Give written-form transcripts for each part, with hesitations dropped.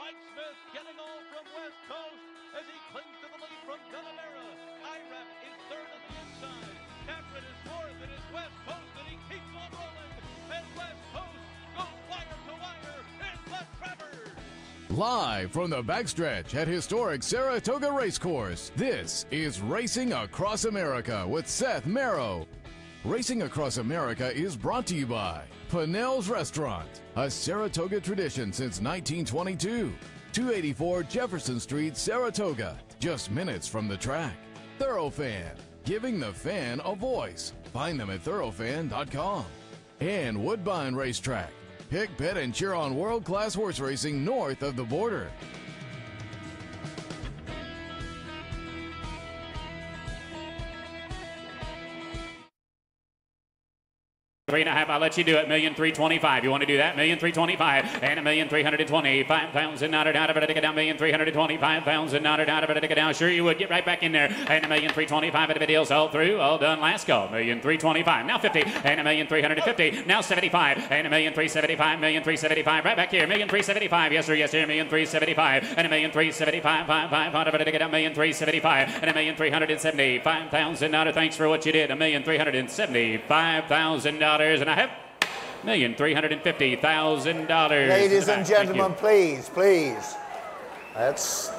Mike Smith getting all from West Coast as he clings to the lead from Gunnamera. IRAP is third at the inside. Cameron is fourth. It is West Coast, and he keeps on rolling. And West Coast goes wire to wire. It's the Travers. Live from the backstretch at historic Saratoga Racecourse, this is Racing Across America with Seth Merrow. Racing Across America is brought to you by Pinnell's Restaurant, a Saratoga tradition since 1922. 284 Jefferson Street, Saratoga, just minutes from the track. Thoroughfan, giving the fan a voice. Find them at thoroughfan.com. And Woodbine Racetrack. Pick, bet, and cheer on world-class horse racing north of the border. 3.5, I'll let you do it. 1,325,000. You want to do that? 1,325,000 and 1,325,000. Not out of it. Take it down. 1,325,000. Not out of it. Take it down. Sure you would. Get right back in there. And 1,325,000. If the deal's all through, all done. Last go. 1,325,000. Now 50 and 1,350. Now 75 and 1,375. 1,375. Right back here. 1,375. Yes sir. Yes sir. 1,375 and 1,375. 5 of it. Take it down. 1,375 and 1,375,000. Thanks for what you did. $1,375,000. And I have $1,350,000. Ladies and gentlemen, please. Let's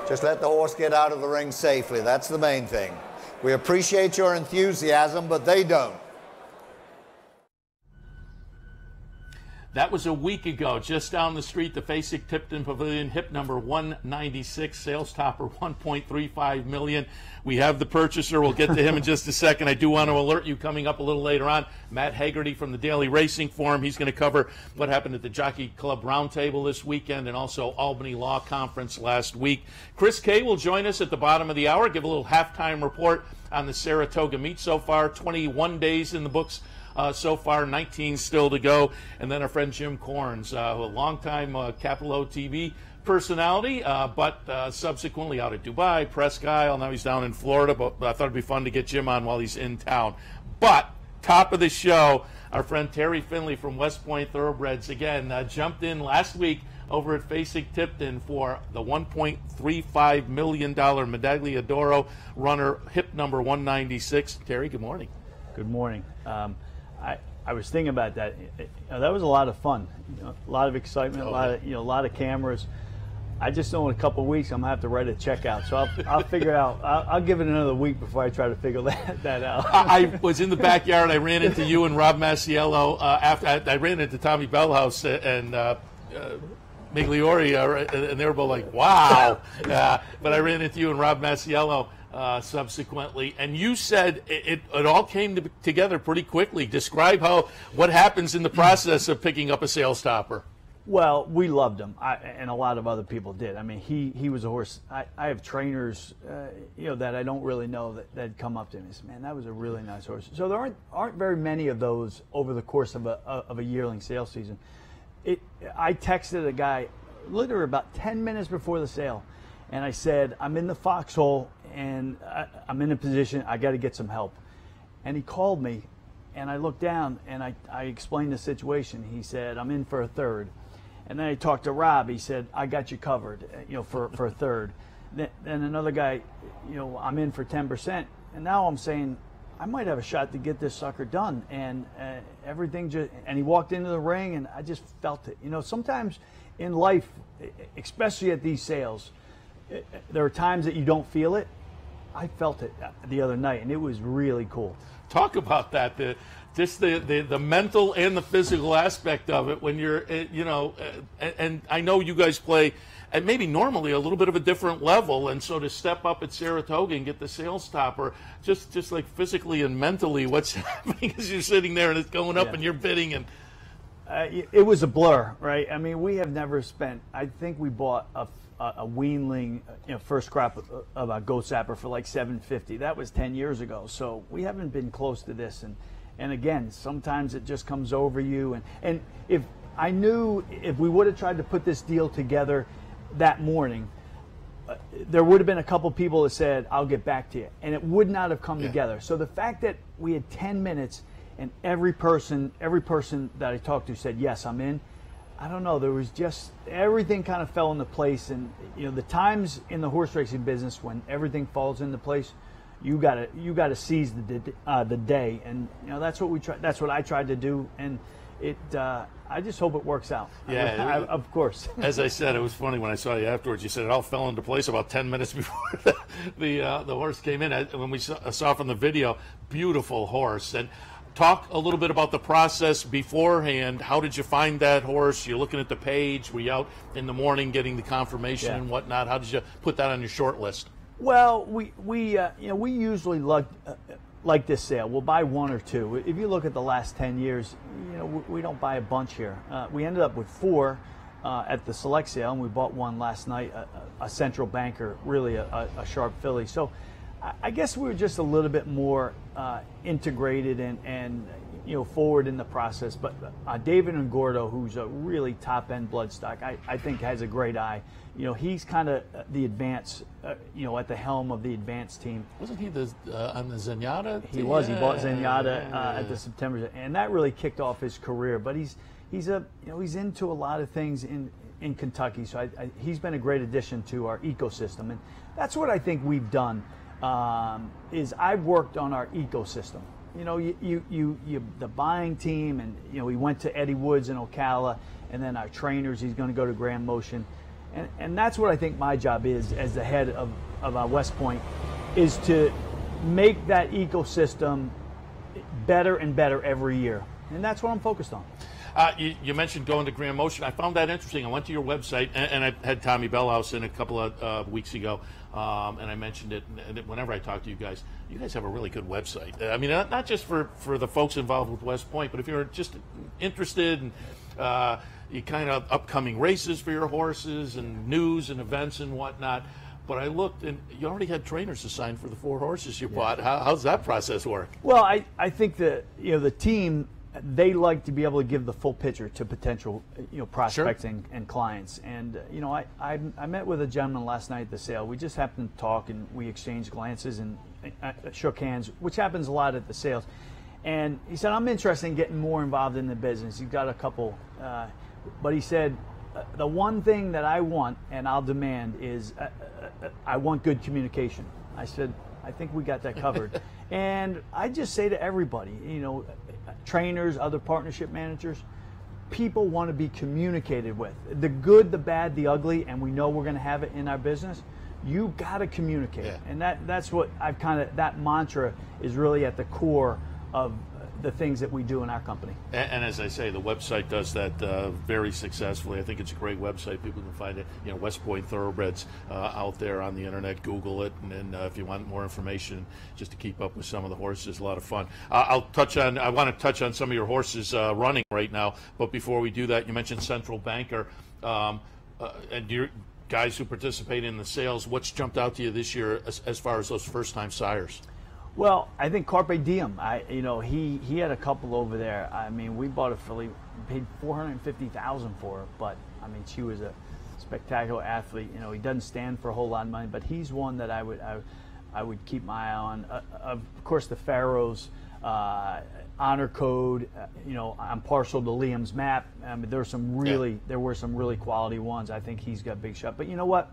just let the horse get out of the ring safely. That's the main thing. We appreciate your enthusiasm, but they don't. That was a week ago, just down the street, the Fasig-Tipton Pavilion, hip number 196, sales topper 1.35 million. We have the purchaser. We'll get to him in just a second. I do want to alert you, coming up a little later on, Matt Hagerty from the Daily Racing Forum. He's going to cover what happened at the Jockey Club Roundtable this weekend and also Albany Law Conference last week. Chris Kay will join us at the bottom of the hour, give a little halftime report on the Saratoga meet so far. 21 days in the books so far, 19 still to go. And then our friend Jim Corns, a longtime Capital O TV personality, but subsequently out at Dubai, Presque Isle. Now he's down in Florida, but I thought it'd be fun to get Jim on while he's in town. But top of the show, our friend Terry Finley from West Point Thoroughbreds again jumped in last week over at Fasig-Tipton for the $1.35 million Medaglia d'Oro runner, hip number 196. Terry, good morning. Good morning. I was thinking about that. That was a lot of fun. A lot of excitement. A lot of cameras. I just know in a couple of weeks I'm gonna have to write a check out. So I'll figure it out. I'll give it another week before I try to figure that out. I was in the backyard. I ran into you and Rob Masiello after I ran into Tommy Bellhouse and Migliori, and they were both like, "Wow!" But I ran into you and Rob Masiello subsequently, and you said it all came together pretty quickly. Describe what happens in the process of picking up a sales topper. Well, we loved him, and a lot of other people did. I mean, he was a horse. I have trainers, that I don't really know that come up to me and say, "Man, that was a really nice horse." So there aren't very many of those over the course of a yearling sale season. I texted a guy literally about 10 minutes before the sale, and I said, "I'm in the foxhole, and I'm in a position, I got to get some help." And he called me, and I looked down, and I explained the situation. He said, "I'm in for a third." And then I talked to Rob. He said, "I got you covered, for a third." Then another guy, "I'm in for 10%. And now I'm saying, I might have a shot to get this sucker done. And everything and he walked into the ring, and I just felt it. Sometimes in life, especially at these sales, there are times that you don't feel it. I felt it the other night, and it was really cool. Talk about that, the mental and the physical aspect of it when you're, and I know you guys play at maybe normally a little bit of a different level, and so to step up at Saratoga and get the sales topper, just like physically and mentally, what's happening as you're sitting there and it's going up and you're bidding and. It was a blur, right? I mean, we have never spent. I think we bought a weanling, first crop of a goat sapper for like $750. That was 10 years ago. So we haven't been close to this. And again, sometimes it just comes over you. And if I knew if we would have tried to put this deal together that morning, there would have been a couple people that said, "I'll get back to you," and it would not have come together. So the fact that we had 10 minutes and every person that I talked to said, "Yes, I'm in," I don't know. There was just everything kind of fell into place, and the times in the horse racing business when everything falls into place, you gotta seize the day, and that's what we try. That's what I tried to do, and it. I just hope it works out. Yeah, of course. As I said, it was funny when I saw you afterwards. You said it all fell into place about 10 minutes before the horse came in. When we saw from the video, beautiful horse. And talk a little bit about the process beforehand. How did you find that horse? You're looking at the page. Were you out in the morning getting the confirmation and whatnot? How did you put that on your short list? Well, we usually like this sale. We'll buy one or two. If you look at the last 10 years, we don't buy a bunch here. We ended up with 4 at the select sale, and we bought one last night, a central banker, really a sharp filly. So I guess we were just a little bit more integrated and forward in the process. But David Ngordo, who's a really top-end bloodstock, I think has a great eye. He's kind of the advance, at the helm of the advance team. Wasn't he on the Zenyatta? He was. He bought Zenyatta at the September, and that really kicked off his career. But he's into a lot of things in Kentucky. So he's been a great addition to our ecosystem, and that's what I think we've done. Is I've worked on our ecosystem. The buying team, and we went to Eddie Woods in Ocala, and then our trainers. He's going to go to Grand Motion. And that's what I think my job is as the head of West Point, is to make that ecosystem better and better every year. And that's what I'm focused on. You mentioned going to Grand Motion. I found that interesting. I went to your website, and I had Tommy Bellhouse in a couple of weeks ago, and I mentioned it. And whenever I talk to you guys have a really good website. I mean, not just for the folks involved with West Point, but if you're just interested in you kind of upcoming races for your horses and news and events and whatnot. But I looked, and you already had trainers assigned for the 4 horses you bought. How's that process work? Well, I think that the team, they like to be able to give the full picture to potential prospects and clients. And I met with a gentleman last night at the sale. We just happened to talk, and we exchanged glances and shook hands, which happens a lot at the sales. And he said, I'm interested in getting more involved in the business. He's got a couple, but he said, the one thing that I want and I'll demand is I want good communication. I said, I think we got that covered. And I just say to everybody, trainers, other partnership managers, people want to be communicated with. The good, the bad, the ugly, and we know we're going to have it in our business. You got to communicate. Yeah. And that's what I've that mantra is really at the core of the things that we do in our company. And as I say, the website does that very successfully. I think it's a great website. People can find it. West Point Thoroughbreds out there on the internet. Google it, and then if you want more information, just to keep up with some of the horses, a lot of fun. I want to touch on some of your horses running right now. But before we do that, you mentioned Central Banker, and your guys who participate in the sales. What's jumped out to you this year as far as those first-time sires? Well, I think Carpe Diem. He had a couple over there. I mean, we bought a filly, paid $450,000 for her, but I mean, she was a spectacular athlete. He doesn't stand for a whole lot of money, but he's one that I would keep my eye on. Of course, the Pharaohs, Honor Code. I'm partial to Liam's Map. I mean, there were some really quality ones. I think he's got a big shot. But you know what?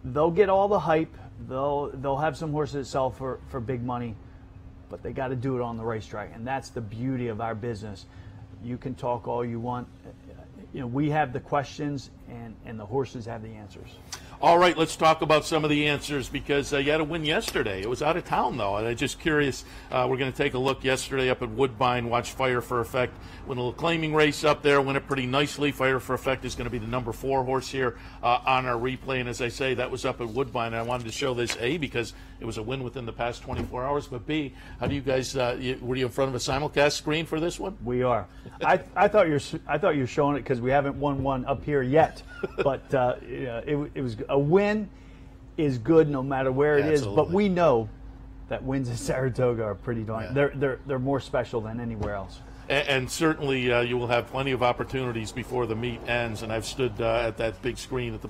They'll get all the hype. They'll have some horses that sell for big money, but they got to do it on the racetrack, and that's the beauty of our business. You can talk all you want. We have the questions, and the horses have the answers. All right, let's talk about some of the answers, because you had a win yesterday. It was out of town, though, and I'm just curious. We're going to take a look yesterday up at Woodbine, watch Fire for Effect win a little claiming race up there, win it pretty nicely. Fire for Effect is going to be the number 4 horse here on our replay, and as I say, that was up at Woodbine, and I wanted to show this, A, because it was a win within the past 24 hours, but B, how do you guys, were you in front of a simulcast screen for this one? We are. I thought you were showing it because we haven't won one up here yet, but it was a win is good no matter where it is, but we know that wins at Saratoga are pretty darn. Yeah. They're more special than anywhere else. And certainly you will have plenty of opportunities before the meet ends. And I've stood at that big screen at the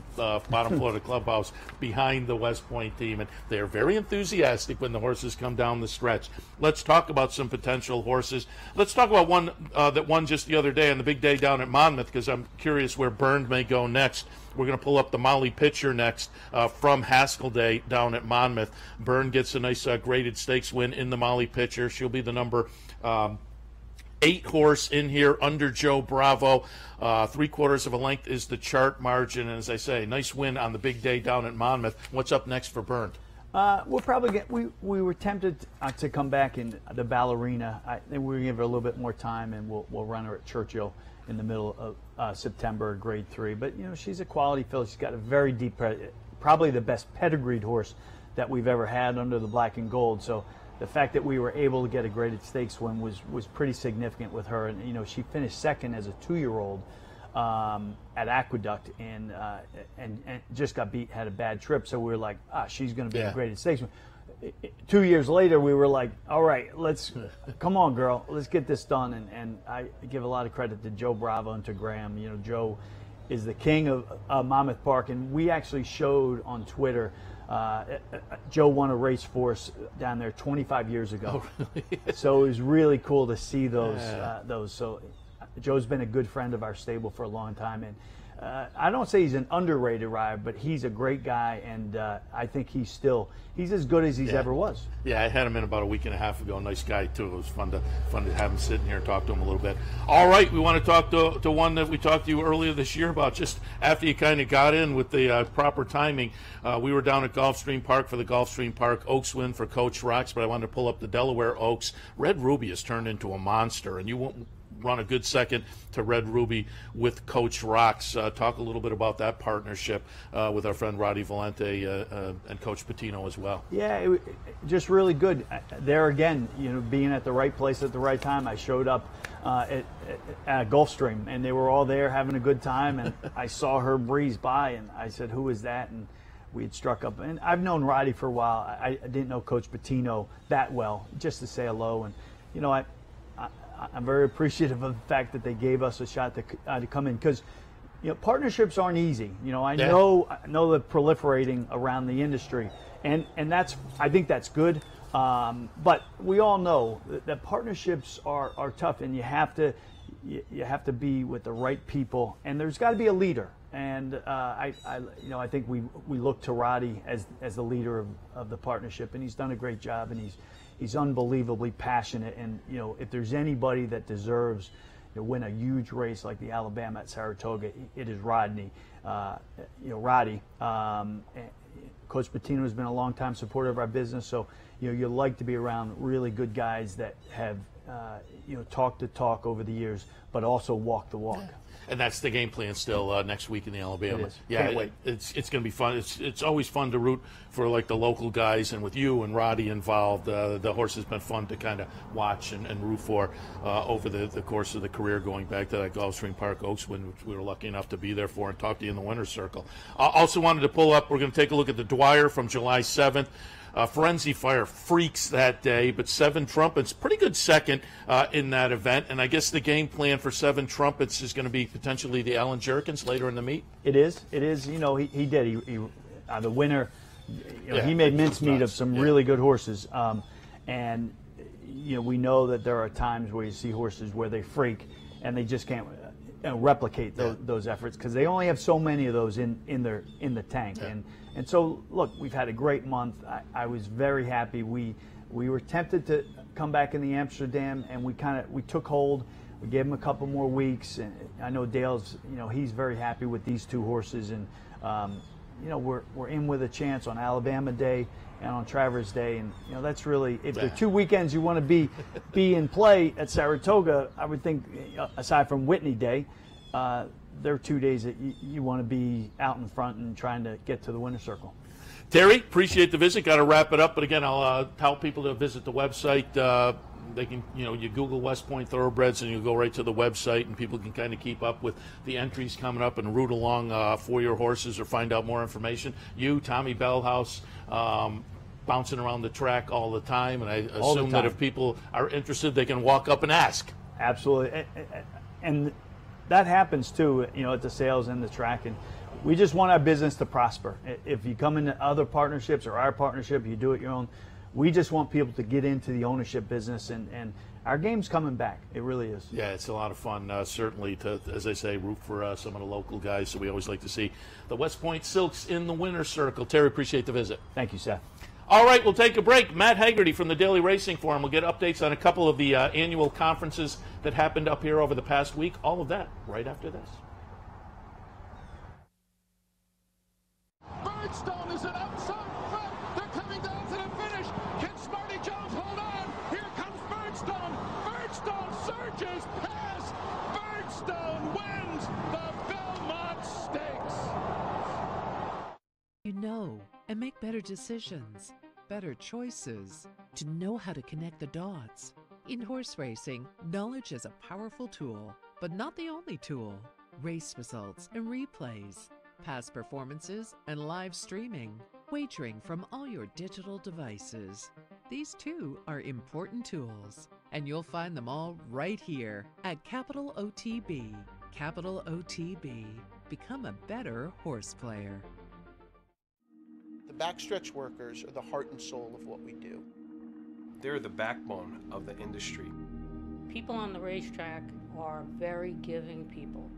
bottom floor of the clubhouse behind the West Point team, and they're very enthusiastic when the horses come down the stretch. Let's talk about some potential horses. Let's talk about one that won just the other day on the big day down at Monmouth, because I'm curious where Burned may go next. We're going to pull up the Molly Pitcher next from Haskell Day down at Monmouth. Byrne gets a nice graded stakes win in the Molly Pitcher. She'll be the number 8 horse in here under Joe Bravo. 3/4 of a length is the chart margin. And as I say, nice win on the big day down at Monmouth. What's up next for Byrne? We'll probably get. We were tempted to come back in the Ballerina. I think we're going to give her a little bit more time, and we'll run her at Churchill in the middle of September, Grade 3. But she's a quality filly. She's got a very deep, probably the best pedigreed horse that we've ever had under the black and gold. So the fact that we were able to get a graded stakes win was pretty significant with her. And she finished second as a 2-year-old at Aqueduct and just got beat, had a bad trip. So we were like, she's going to be a graded stakes win. 2 years later, we were like, all right, come on, girl, let's get this done. And I give a lot of credit to Joe Bravo and to Graham. Joe is the king of Monmouth Park, and we actually showed on Twitter. Joe won a race for us down there 25 years ago. Oh, really? So it was really cool to see those. So Joe's been a good friend of our stable for a long time, and I don't say he's an underrated rider, but he's a great guy, and I think he's as good as he's ever was. Yeah, I had him in about a week and a half ago. Nice guy too. It was fun to have him sitting here and talk to him a little bit. All right, we want to talk to one that we talked to you earlier this year about, just after you kind of got in with the proper timing. We were down at Gulfstream Park for the Gulfstream Park Oaks win for Coach Rocks, but I wanted to pull up the Delaware Oaks. Red Ruby has turned into a monster, and you won't run a good second to Red Ruby with Coach Rocks. Talk a little bit about that partnership with our friend Roddy Valente and Coach Patino as well. Yeah, just really good. There again, being at the right place at the right time. I showed up at Gulfstream, and they were all there having a good time, and I saw her breeze by, and I said, who is that? And we had struck up. And I've known Roddy for a while. I didn't know Coach Patino that well, just to say hello. And, I'm very appreciative of the fact that they gave us a shot to come in, because partnerships aren't easy. I know they're proliferating around the industry, and I think that's good. But we all know that partnerships are tough, and you have to be with the right people, and there's got to be a leader. And I think we look to Roddy as the leader of the partnership, and he's done a great job, and he's unbelievably passionate. And if there's anybody that deserves to win a huge race like the Alabama at Saratoga, it is Roddy. Coach Patino has been a long-time supporter of our business, so you like to be around really good guys that have talked the talk over the years, but also walk the walk. And that's the game plan still next week in the Alabama. Yeah, can't wait. It's going to be fun. It's always fun to root for like the local guys, and with you and Roddy involved, the horse has been fun to kind of watch and root for over the course of the career, going back to that Gulfstream Park Oaks win, which we were lucky enough to be there for and talk to you in the winner's circle. I also wanted to pull up, we're going to take a look at the Dwyer from July 7th. Frenzy Fire freaks that day, but Seven Trumpets, pretty good second in that event. And I guess the game plan for Seven Trumpets is going to be potentially the Alan Jerkins later in the meet. It is. He did. He the winner. He made mincemeat of some really good horses. And we know that there are times where you see horses where they freak and they just can't replicate those efforts, because they only have so many of those in the tank. Yeah. And so, look, we've had a great month. I was very happy. We were tempted to come back in the Amsterdam, and we took hold. We gave him a couple more weeks, and I know Dale's, he's very happy with these two horses, and we're in with a chance on Alabama Day and on Travers Day, and that's really, if there are 2 weekends you want to be in play at Saratoga, I would think, aside from Whitney Day, there are 2 days that you want to be out in front and trying to get to the winner's circle. Terry, appreciate the visit. Got to wrap it up, but again, I'll tell people to visit the website. They can, you Google West Point Thoroughbreds and you go right to the website, and people can kind of keep up with the entries coming up and root along for your horses or find out more information. You, Tommy Bellhouse, bouncing around the track all the time, and I assume that if people are interested, they can walk up and ask. Absolutely. And that happens too, at the sales and the track. And we just want our business to prosper. If you come into other partnerships or our partnership, you do it your own. We just want people to get into the ownership business, and our game's coming back. It really is. Yeah, it's a lot of fun, certainly, to, as I say, root for some of the local guys. So we always like to see the West Point Silks in the winner's circle. Terry, appreciate the visit. Thank you, Seth. All right, we'll take a break. Matt Haggerty from the Daily Racing Forum will get updates on a couple of the annual conferences that happened up here over the past week. All of that right after this. Birdstone is an outside front. They're coming down to the finish. Can Smarty Jones hold on? Here comes Birdstone. Birdstone surges past. Birdstone wins the Belmont Stakes. You know, and make better decisions, better choices, to know how to connect the dots. In horse racing, knowledge is a powerful tool, but not the only tool. Race results and replays, past performances and live streaming, wagering from all your digital devices. These too are important tools, and you'll find them all right here at Capital OTB. Capital OTB. Become a better horse player. The backstretch workers are the heart and soul of what we do. They're the backbone of the industry. People on the racetrack are very giving people.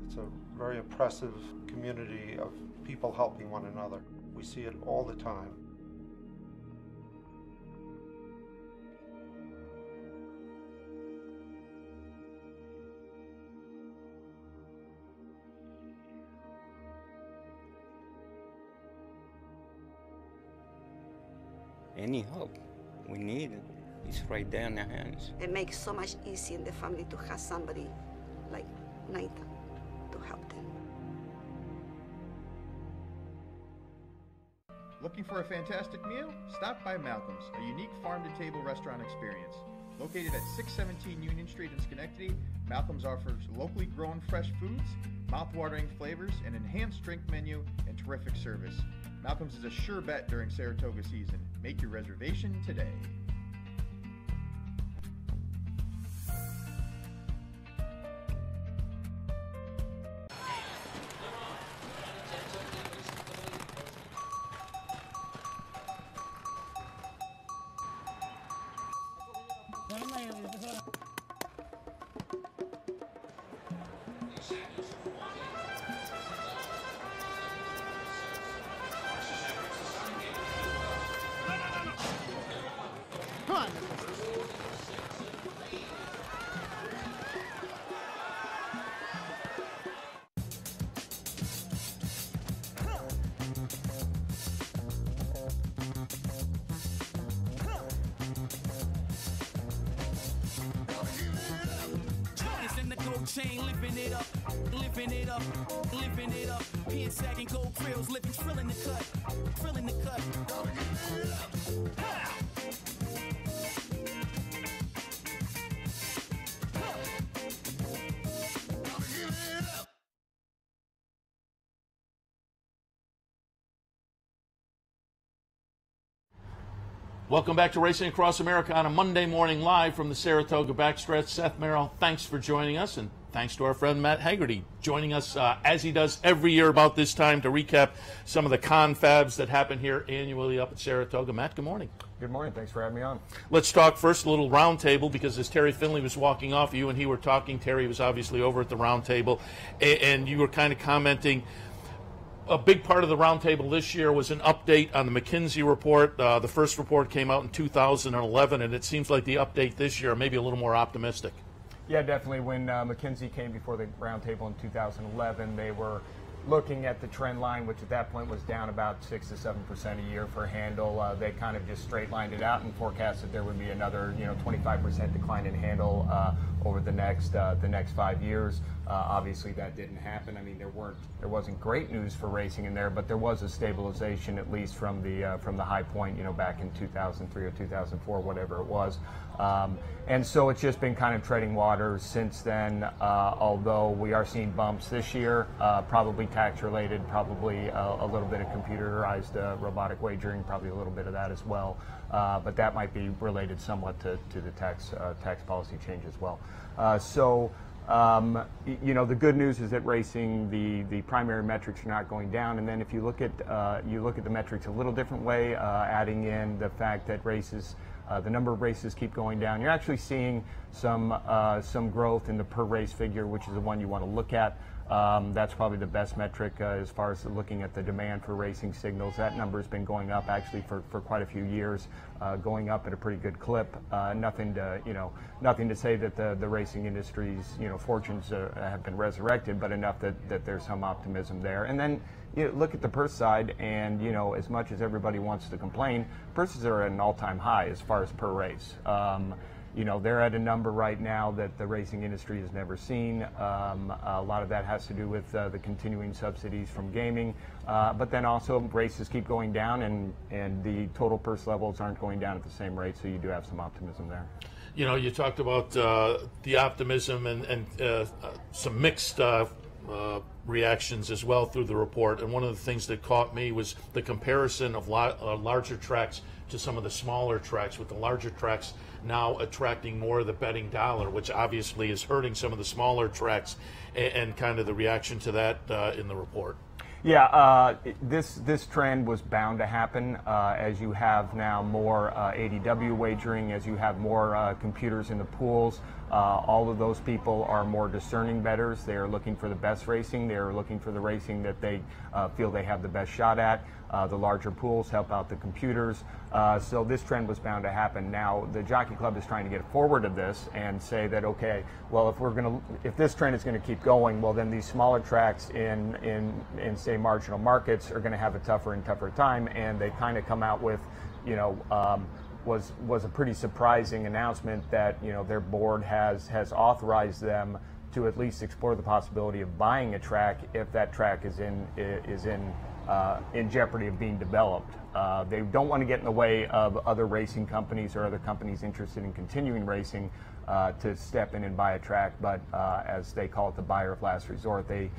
It's a very oppressive community of people helping one another. We see it all the time. Any help we need is right there in their hands. It makes so much easier in the family to have somebody like Nathan to help them. Looking for a fantastic meal? Stop by Malcolm's, a unique farm-to-table restaurant experience. Located at 617 Union Street in Schenectady, Malcolm's offers locally grown fresh foods, mouth-watering flavors, an enhanced drink menu, and terrific service. Malcolm's is a sure bet during Saratoga season. Make your reservation today. Chain, living it up, living it up, living it up. Pin sagging gold grills, living, trilling the cut, trilling the cut. Welcome back to Racing Across America on a Monday morning live from the Saratoga backstretch. Seth Merrill, thanks for joining us, and thanks to our friend Matt Haggerty joining us as he does every year about this time to recap some of the confabs that happen here annually up at Saratoga. Matt, good morning. Good morning. Thanks for having me on. Let's talk first a little round table, because as Terry Finley was walking off, you and he were talking. Terry was obviously over at the round table, and you were kind of commenting. A big part of the roundtable this year was an update on the McKinsey report. The first report came out in 2011, and it seems like the update this year may be a little more optimistic. Yeah, definitely. When McKinsey came before the roundtable in 2011, they were looking at the trend line, which at that point was down about 6 to 7% a year for handle. They kind of just straight lined it out and forecasted there would be another 25% decline in handle over the next 5 years. Obviously, that didn't happen. I mean, there wasn't great news for racing in there, but there was a stabilization, at least from the high point, back in 2003 or 2004, whatever it was. And so it's just been kind of treading water since then, although we are seeing bumps this year, probably tax-related, probably a little bit of computerized robotic wagering, probably a little bit of that as well. But that might be related somewhat to the tax policy change as well. The good news is that racing, the primary metrics are not going down, and then if you look at the metrics a little different way, adding in the fact that races, the number of races keep going down, you're actually seeing some growth in the per race figure, which is the one you want to look at. That's probably the best metric as far as looking at the demand for racing signals. That number has been going up actually for quite a few years, going up at a pretty good clip. Nothing to say that the racing industry's fortunes have been resurrected, but enough that there's some optimism there. And then look at the purse side, and as much as everybody wants to complain, purses are at an all-time high as far as per race. They're at a number right now that the racing industry has never seen. A lot of that has to do with the continuing subsidies from gaming, but then also races keep going down, and the total purse levels aren't going down at the same rate, so you do have some optimism there. You talked about the optimism and some mixed reactions as well through the report, and one of the things that caught me was the comparison of larger tracks to some of the smaller tracks, with the larger tracks now attracting more of the betting dollar, which obviously is hurting some of the smaller tracks, and kind of the reaction to that in the report. Yeah, this trend was bound to happen as you have now more ADW wagering, as you have more computers in the pools. All of those people are more discerning bettors. They are looking for the best racing. They are looking for the racing that they feel they have the best shot at. The larger pools help out the computers. So this trend was bound to happen. Now the Jockey Club is trying to get forward of this and say that, okay, well, if this trend is going to keep going, well, then these smaller tracks in say marginal markets are going to have a tougher and tougher time. And they kind of come out with, was a pretty surprising announcement that their board has authorized them to at least explore the possibility of buying a track if that track is in jeopardy of being developed. They don't want to get in the way of other racing companies or other companies interested in continuing racing to step in and buy a track, but as they call it, the buyer of last resort, they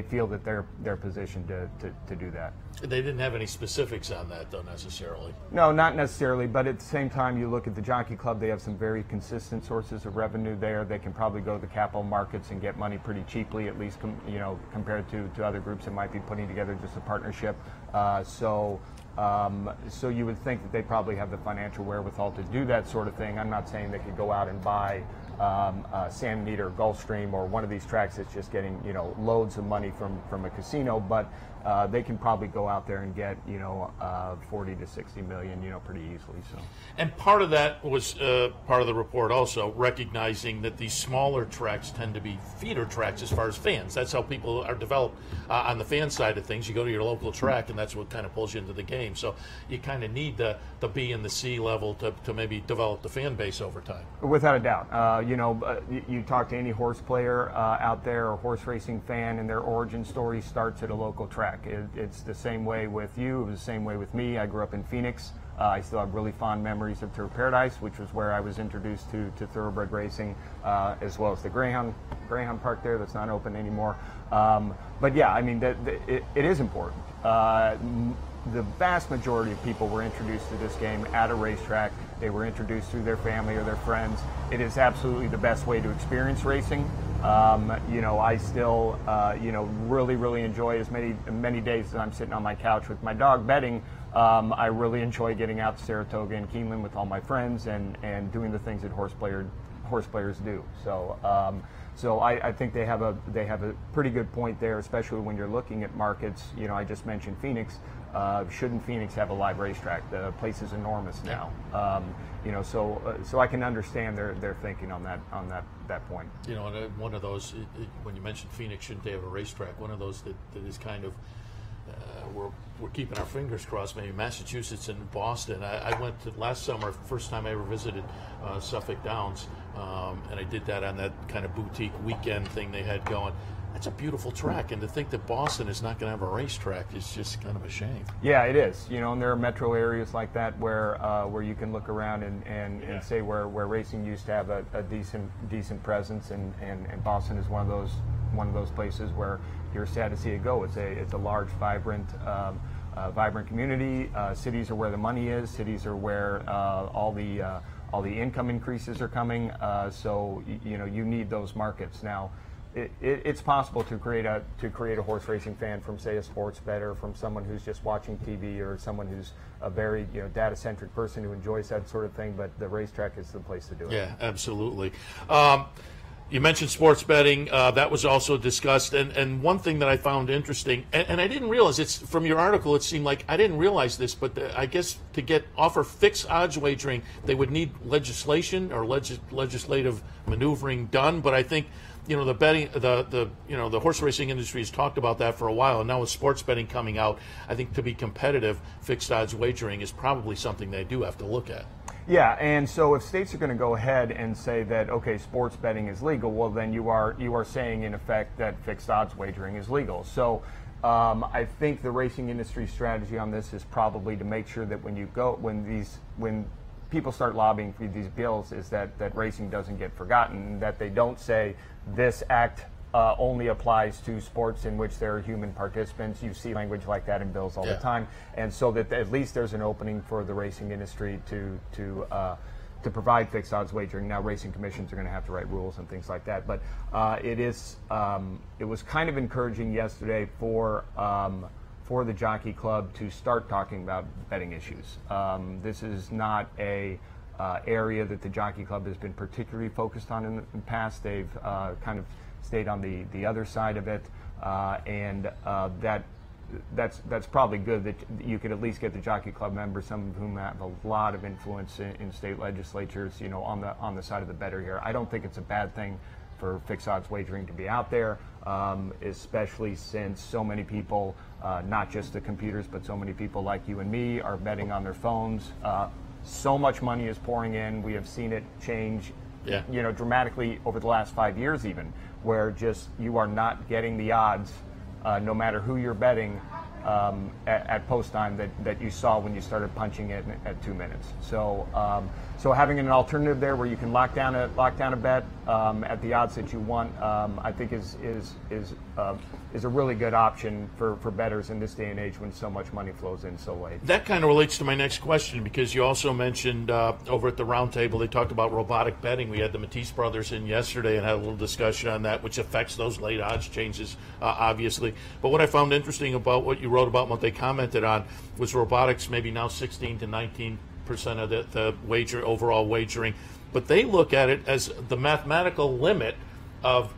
feel that they're positioned to do that. They didn't have any specifics on that, though, necessarily. No, not necessarily, but at the same time, you look at the Jockey Club, they have some very consistent sources of revenue there. They can probably go to the capital markets and get money pretty cheaply, at least compared to other groups that might be putting together just a partnership. So you would think that they probably have the financial wherewithal to do that sort of thing. I'm not saying they could go out and buy Sand Meter or Gulfstream or one of these tracks that's just getting loads of money from a casino, but they can probably go out there and get 40 to 60 million pretty easily. So, and part of that was part of the report also recognizing that these smaller tracks tend to be feeder tracks as far as fans. That's how people are developed on the fan side of things. You go to your local track, and that's what kind of pulls you into the game. So you kind of need the B and the C level to maybe develop the fan base over time. Without a doubt. You talk to any horse player out there or horse racing fan, and their origin story starts at a local track. It's the same way with you. It was the same way with me. I grew up in Phoenix. I still have really fond memories of Turf Paradise, which was where I was introduced to thoroughbred racing, as well as the Greyhound Park there that's not open anymore. But yeah, I mean, it is important. The vast majority of people were introduced to this game at a racetrack. They were introduced through their family or their friends. It is absolutely the best way to experience racing. I still, really, really enjoy as many days as I'm sitting on my couch with my dog betting. I really enjoy getting out to Saratoga and Keeneland with all my friends and doing the things that horse players do. So I think they have a pretty good point there, especially when you're looking at markets. I just mentioned Phoenix. Shouldn't Phoenix have a live racetrack? The place is enormous now. So I can understand their thinking on that point. And one of those, when you mentioned Phoenix, shouldn't they have a racetrack? One of those that is kind of we're keeping our fingers crossed. Maybe Massachusetts and Boston. I went to last summer, first time I ever visited Suffolk Downs, and I did that on that kind of boutique weekend thing they had going. That's a beautiful track, and to think that Boston is not going to have a racetrack is just kind of a shame. Yeah, it is. You know, and there are metro areas like that where you can look around and say where racing used to have a decent presence, and Boston is one of those places where you're sad to see it go. It's a large, vibrant community. Cities are where the money is. Cities are where all the income increases are coming. So you know, you need those markets now. It's possible to create a horse racing fan from, say, a sports bettor, from someone who's just watching TV, or someone who's a very data centric person who enjoys that sort of thing. But the racetrack is the place to do it. Yeah, absolutely. You mentioned sports betting. That was also discussed. And one thing that I found interesting, and I didn't realize, it's from your article, it seemed like I didn't realize this, but I guess to offer fixed odds wagering, they would need legislation or legislative maneuvering done. But I think, you know, the betting, the horse racing industry has talked about that for a while, and now with sports betting coming out, I think to be competitive, fixed odds wagering is probably something they do have to look at. Yeah, and so if states are going to go ahead and say that, okay, sports betting is legal, well, then you are saying in effect that fixed odds wagering is legal. So I think the racing industry strategy on this is probably to make sure that when people start lobbying for these bills, is that racing doesn't get forgotten, that they don't say this act only applies to sports in which there are human participants. You see language like that in bills all the time, and so that at least there's an opening for the racing industry to provide fixed odds wagering. Now, racing commissions are going to have to write rules and things like that, but it was kind of encouraging yesterday for the Jockey Club to start talking about betting issues. This is not a area that the Jockey Club has been particularly focused on in the past. They've kind of stayed on the other side of it, and that's probably good that you could at least get the Jockey Club members, some of whom have a lot of influence in state legislatures, you know, on the side of the bettor here. I don't think it's a bad thing for fixed odds wagering to be out there, especially since so many people, not just the computers, but so many people like you and me are betting on their phones. So much money is pouring in. We have seen it change, you know, dramatically over the last 5 years, even, where just you are not getting the odds, no matter who you're betting, at post time that you saw when you started punching it at 2 minutes. So so having an alternative there where you can lock down a bet at the odds that you want, I think is a really good option for bettors in this day and age when so much money flows in so late. That kind of relates to my next question, because you also mentioned over at the round table they talked about robotic betting. We had the Matisse brothers in yesterday and had a little discussion on that, which affects those late odds changes, obviously. But what I found interesting about what you wrote about and what they commented on was robotics maybe now 16 to 19% of the overall wagering. But they look at it as the mathematical limit of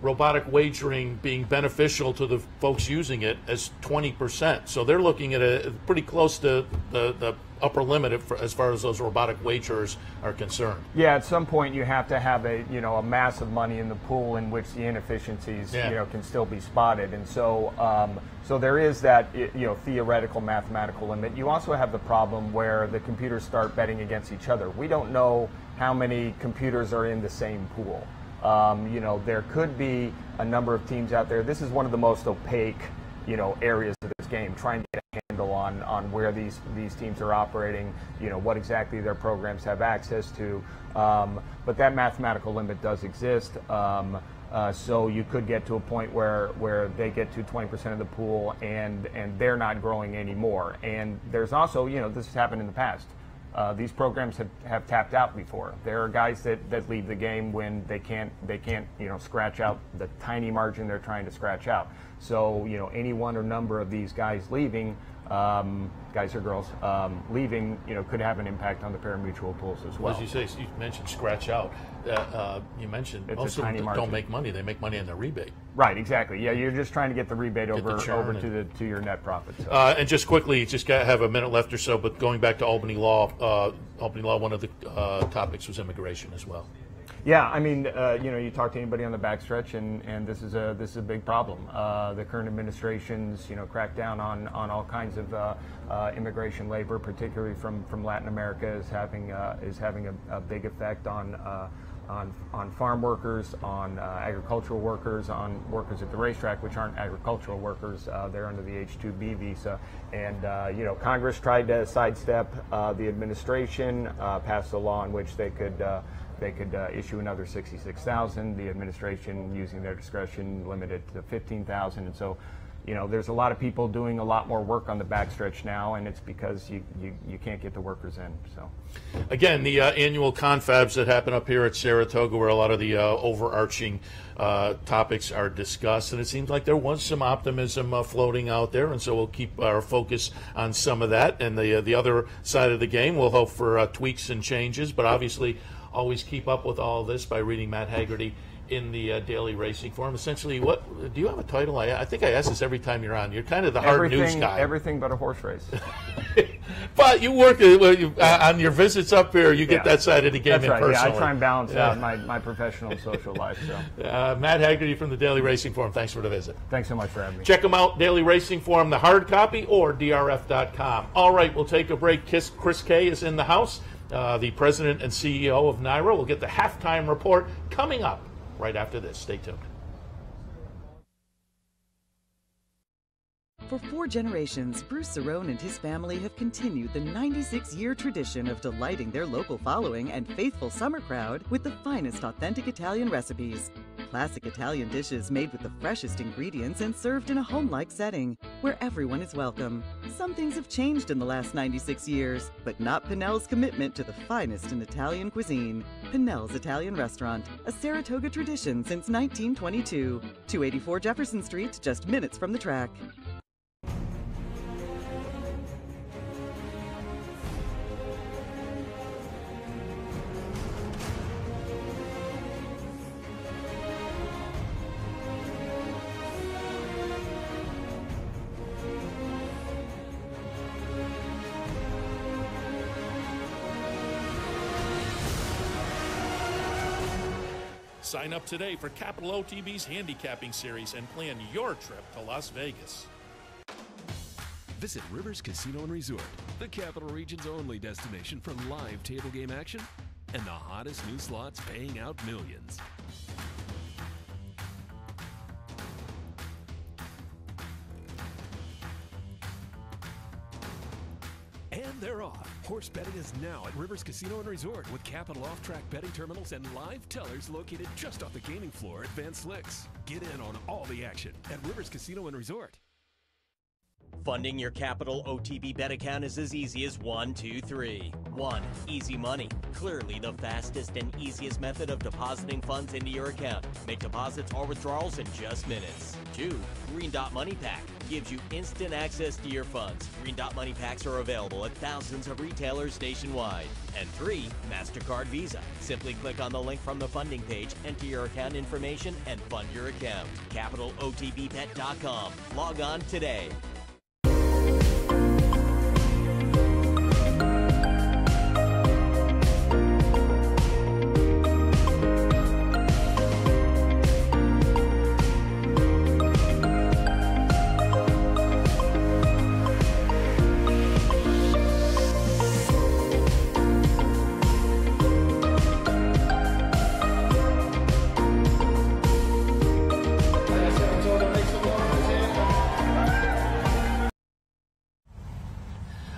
robotic wagering being beneficial to the folks using it as 20%. So they're looking at a pretty close to the upper limit as far as those robotic wagers are concerned. Yeah, at some point you have to have a massive money in the pool in which the inefficiencies can still be spotted, and so so there is that theoretical mathematical limit. You also have the problem where the computers start betting against each other. We don't know how many computers are in the same pool. There could be a number of teams out there. This is one of the most opaque, areas of this game, trying to get a handle on where these teams are operating, what exactly their programs have access to. But that mathematical limit does exist. So you could get to a point where they get to 20% of the pool and they're not growing anymore. And there's also, this has happened in the past. These programs have tapped out before. There are guys that leave the game when they can't scratch out the tiny margin they're trying to scratch out. So any one or number of these guys leaving, guys or girls leaving, could have an impact on the parimutuel pools as well. As you say, you mentioned scratch out. You mentioned most of them don't make money. They make money on the rebate. Right, exactly. Yeah, you're just trying to get the rebate over to your net profit. So. And just quickly, have a minute left or so, but going back to Albany law, one of the topics was immigration as well. Yeah, I mean, you talk to anybody on the backstretch, and this is a big problem. The current administration's cracked down on all kinds of immigration labor, particularly from Latin America, is having a big effect on farm workers, on agricultural workers, on workers at the racetrack, which aren't agricultural workers. They're under the H-2B visa. And, Congress tried to sidestep the administration, passed a law in which they could issue another 66,000. The administration, using their discretion, limited to 15,000. And so, there's a lot of people doing a lot more work on the backstretch now, and it's because you can't get the workers in. So, again, the annual confabs that happen up here at Saratoga, where a lot of the overarching topics are discussed, and it seems like there was some optimism floating out there, and so we'll keep our focus on some of that. And the other side of the game, we'll hope for tweaks and changes, but obviously always keep up with all of this by reading Matt Haggerty in the Daily Racing Form. Essentially, what do you have a title? I think I ask this every time you're on. You're kind of the hard news guy. Everything but a horse race. But you work on your visits up here. You get that side of the game. That's right. Personally. Yeah, I try and balance out my professional and social life. So, Matt Haggerty from the Daily Racing Form. Thanks for the visit. Thanks so much for having me. Check them out, Daily Racing Form, the hard copy, or drf.com. All right, we'll take a break. Chris Kay is in the house, the president and CEO of NYRA. We'll get the halftime report coming up right after this. Stay tuned. For 4 generations, Bruce Cerrone and his family have continued the 96-year tradition of delighting their local following and faithful summer crowd with the finest authentic Italian recipes. Classic Italian dishes made with the freshest ingredients and served in a home-like setting, where everyone is welcome. Some things have changed in the last 96 years, but not Pinnell's commitment to the finest in Italian cuisine. Pinnell's Italian Restaurant, a Saratoga tradition since 1922. 284 Jefferson Street, just minutes from the track. Sign up today for Capital OTB's handicapping series and plan your trip to Las Vegas. Visit Rivers Casino and Resort, the Capital Region's only destination for live table game action and the hottest new slots paying out millions. And they're off. Horse betting is now at Rivers Casino and Resort with Capital off-track betting terminals and live tellers located just off the gaming floor at Van Slyck's. Get in on all the action at Rivers Casino and Resort. Funding your Capital OTB bet account is as easy as 1, 2, 3. 1. Easy Money. Clearly the fastest and easiest method of depositing funds into your account. Make deposits or withdrawals in just minutes. 2. Green Dot Money Pack. Gives you instant access to your funds. Green Dot Money Packs are available at thousands of retailers nationwide. And 3. MasterCard Visa. Simply click on the link from the funding page, enter your account information, and fund your account. CapitalOTBBet.com. Log on today.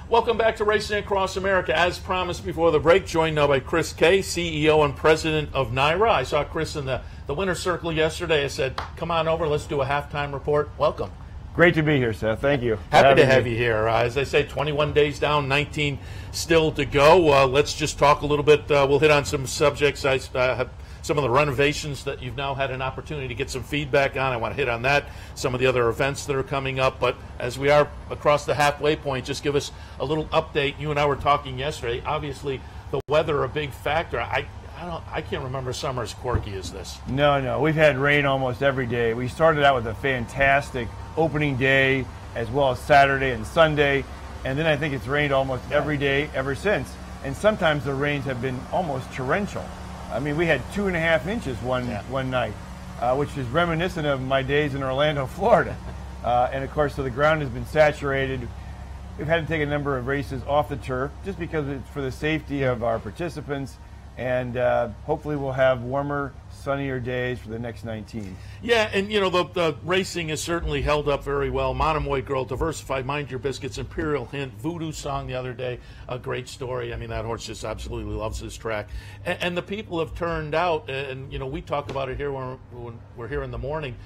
Welcome back to Racing Across America. As promised before the break, joined now by Chris Kay, CEO and president of NYRA. I saw Chris in the winner's circle yesterday. I said, come on over, let's do a halftime report. Welcome. Great to be here, Seth. Thank you. Happy to have you here. As I say, 21 days down, 19 still to go. Let's just talk a little bit. We'll hit on some subjects. I have some of the renovations that you've now had an opportunity to get some feedback on. I want to hit on that, some of the other events that are coming up. But as we are across the halfway point, just give us a little update. You and I were talking yesterday. Obviously, the weather a big factor. I can't remember summer as quirky as this. No. We've had rain almost every day. We started out with a fantastic opening day as well as Saturday and Sunday. And then I think it's rained almost every day ever since. And sometimes the rains have been almost torrential. I mean, we had 2.5 inches one night, which is reminiscent of my days in Orlando, Florida. And of course, so the ground has been saturated. We've had to take a number of races off the turf just because it's for the safety of our participants. And hopefully we'll have warmer, sunnier days for the next 19. Yeah, and you know, the racing has certainly held up very well. Monomoy Girl, Diversified, Mind Your Biscuits, Imperial Hint, Voodoo Song the other day, a great story. I mean, that horse just absolutely loves this track. And the people have turned out, and you know, we talk about it here when we're here in the morning.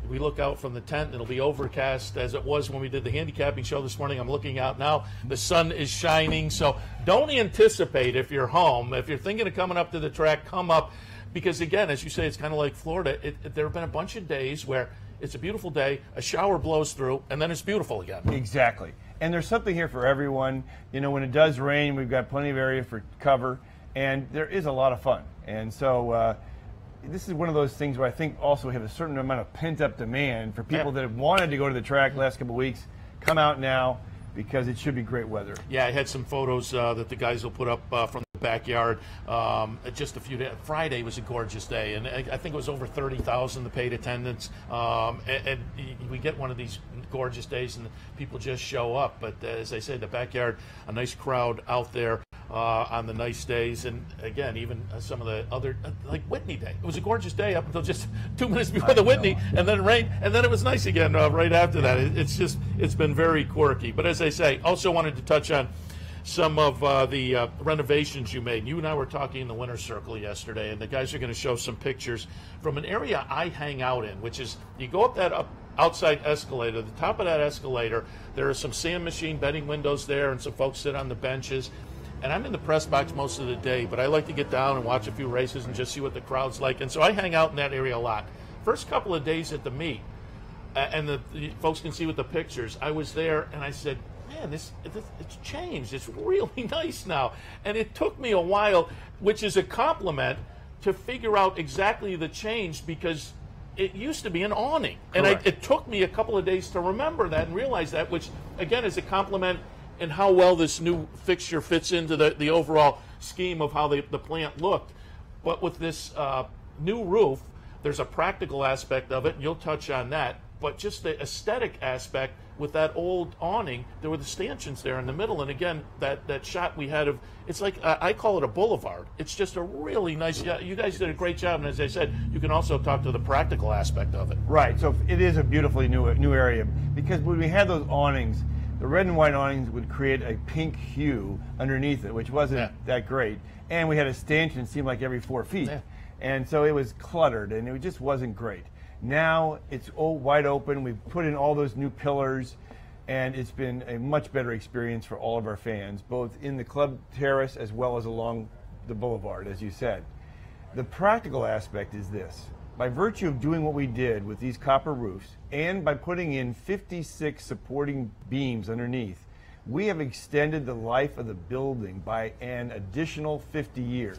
We look out from the tent, and it'll be overcast as it was when we did the handicapping show this morning. I'm looking out now. The sun is shining. So don't anticipate if you're home. If you're thinking of coming up to the track, come up. Because, again, as you say, it's kind of like Florida. There have been a bunch of days where it's a beautiful day, a shower blows through, and then it's beautiful again. Exactly. And there's something here for everyone. You know, when it does rain, we've got plenty of area for cover, and there is a lot of fun. And so this is one of those things where I think also we have a certain amount of pent-up demand for people that have wanted to go to the track the last couple of weeks. Come out now because it should be great weather. Yeah, I had some photos that the guys will put up from the backyard. Just a few days. Friday was a gorgeous day, and I think it was over 30,000 the paid attendance. And we get one of these gorgeous days, and people just show up. But as I said, the backyard, a nice crowd out there on the nice days. And again, even some of the other, like Whitney Day. It was a gorgeous day up until just 2 minutes before the Whitney, and then it rained, and then it was nice again right after that. It's been very quirky. But as I say, also wanted to touch on some of the renovations you made. You and I were talking in the winner's circle yesterday, and the guys are going to show some pictures from an area I hang out in, which is you go up that outside escalator. The top of that escalator, there are some sand machine betting windows there, and some folks sit on the benches. And I'm in the press box most of the day, but I like to get down and watch a few races and just see what the crowd's like. And so I hang out in that area a lot. First couple of days at the meet, and the folks can see with the pictures, I was there and I said, man, it's changed. It's really nice now. And it took me a while, which is a compliment, to figure out exactly the change, because it used to be an awning. And it took me a couple of days to remember that and realize that, which, again, is a compliment in how well this new fixture fits into the overall scheme of how the plant looked. But with this new roof, there's a practical aspect of it, and you'll touch on that. But just the aesthetic aspect with that old awning, there were the stanchions there in the middle. And again, that shot we had of, it's like, I call it a boulevard. It's just a really nice, you guys did a great job. And as I said, you can also talk to the practical aspect of it. Right, so it is a beautifully new area. Because when we had those awnings, the red and white awnings would create a pink hue underneath it, which wasn't that great. And we had a stanchion, it seemed like every 4 feet. Yeah. And so it was cluttered, and it just wasn't great. Now it's all wide open. We've put in all those new pillars, and it's been a much better experience for all of our fans, both in the club terrace as well as along the boulevard, as you said. The practical aspect is this. By virtue of doing what we did with these copper roofs, and by putting in 56 supporting beams underneath, we have extended the life of the building by an additional 50 years.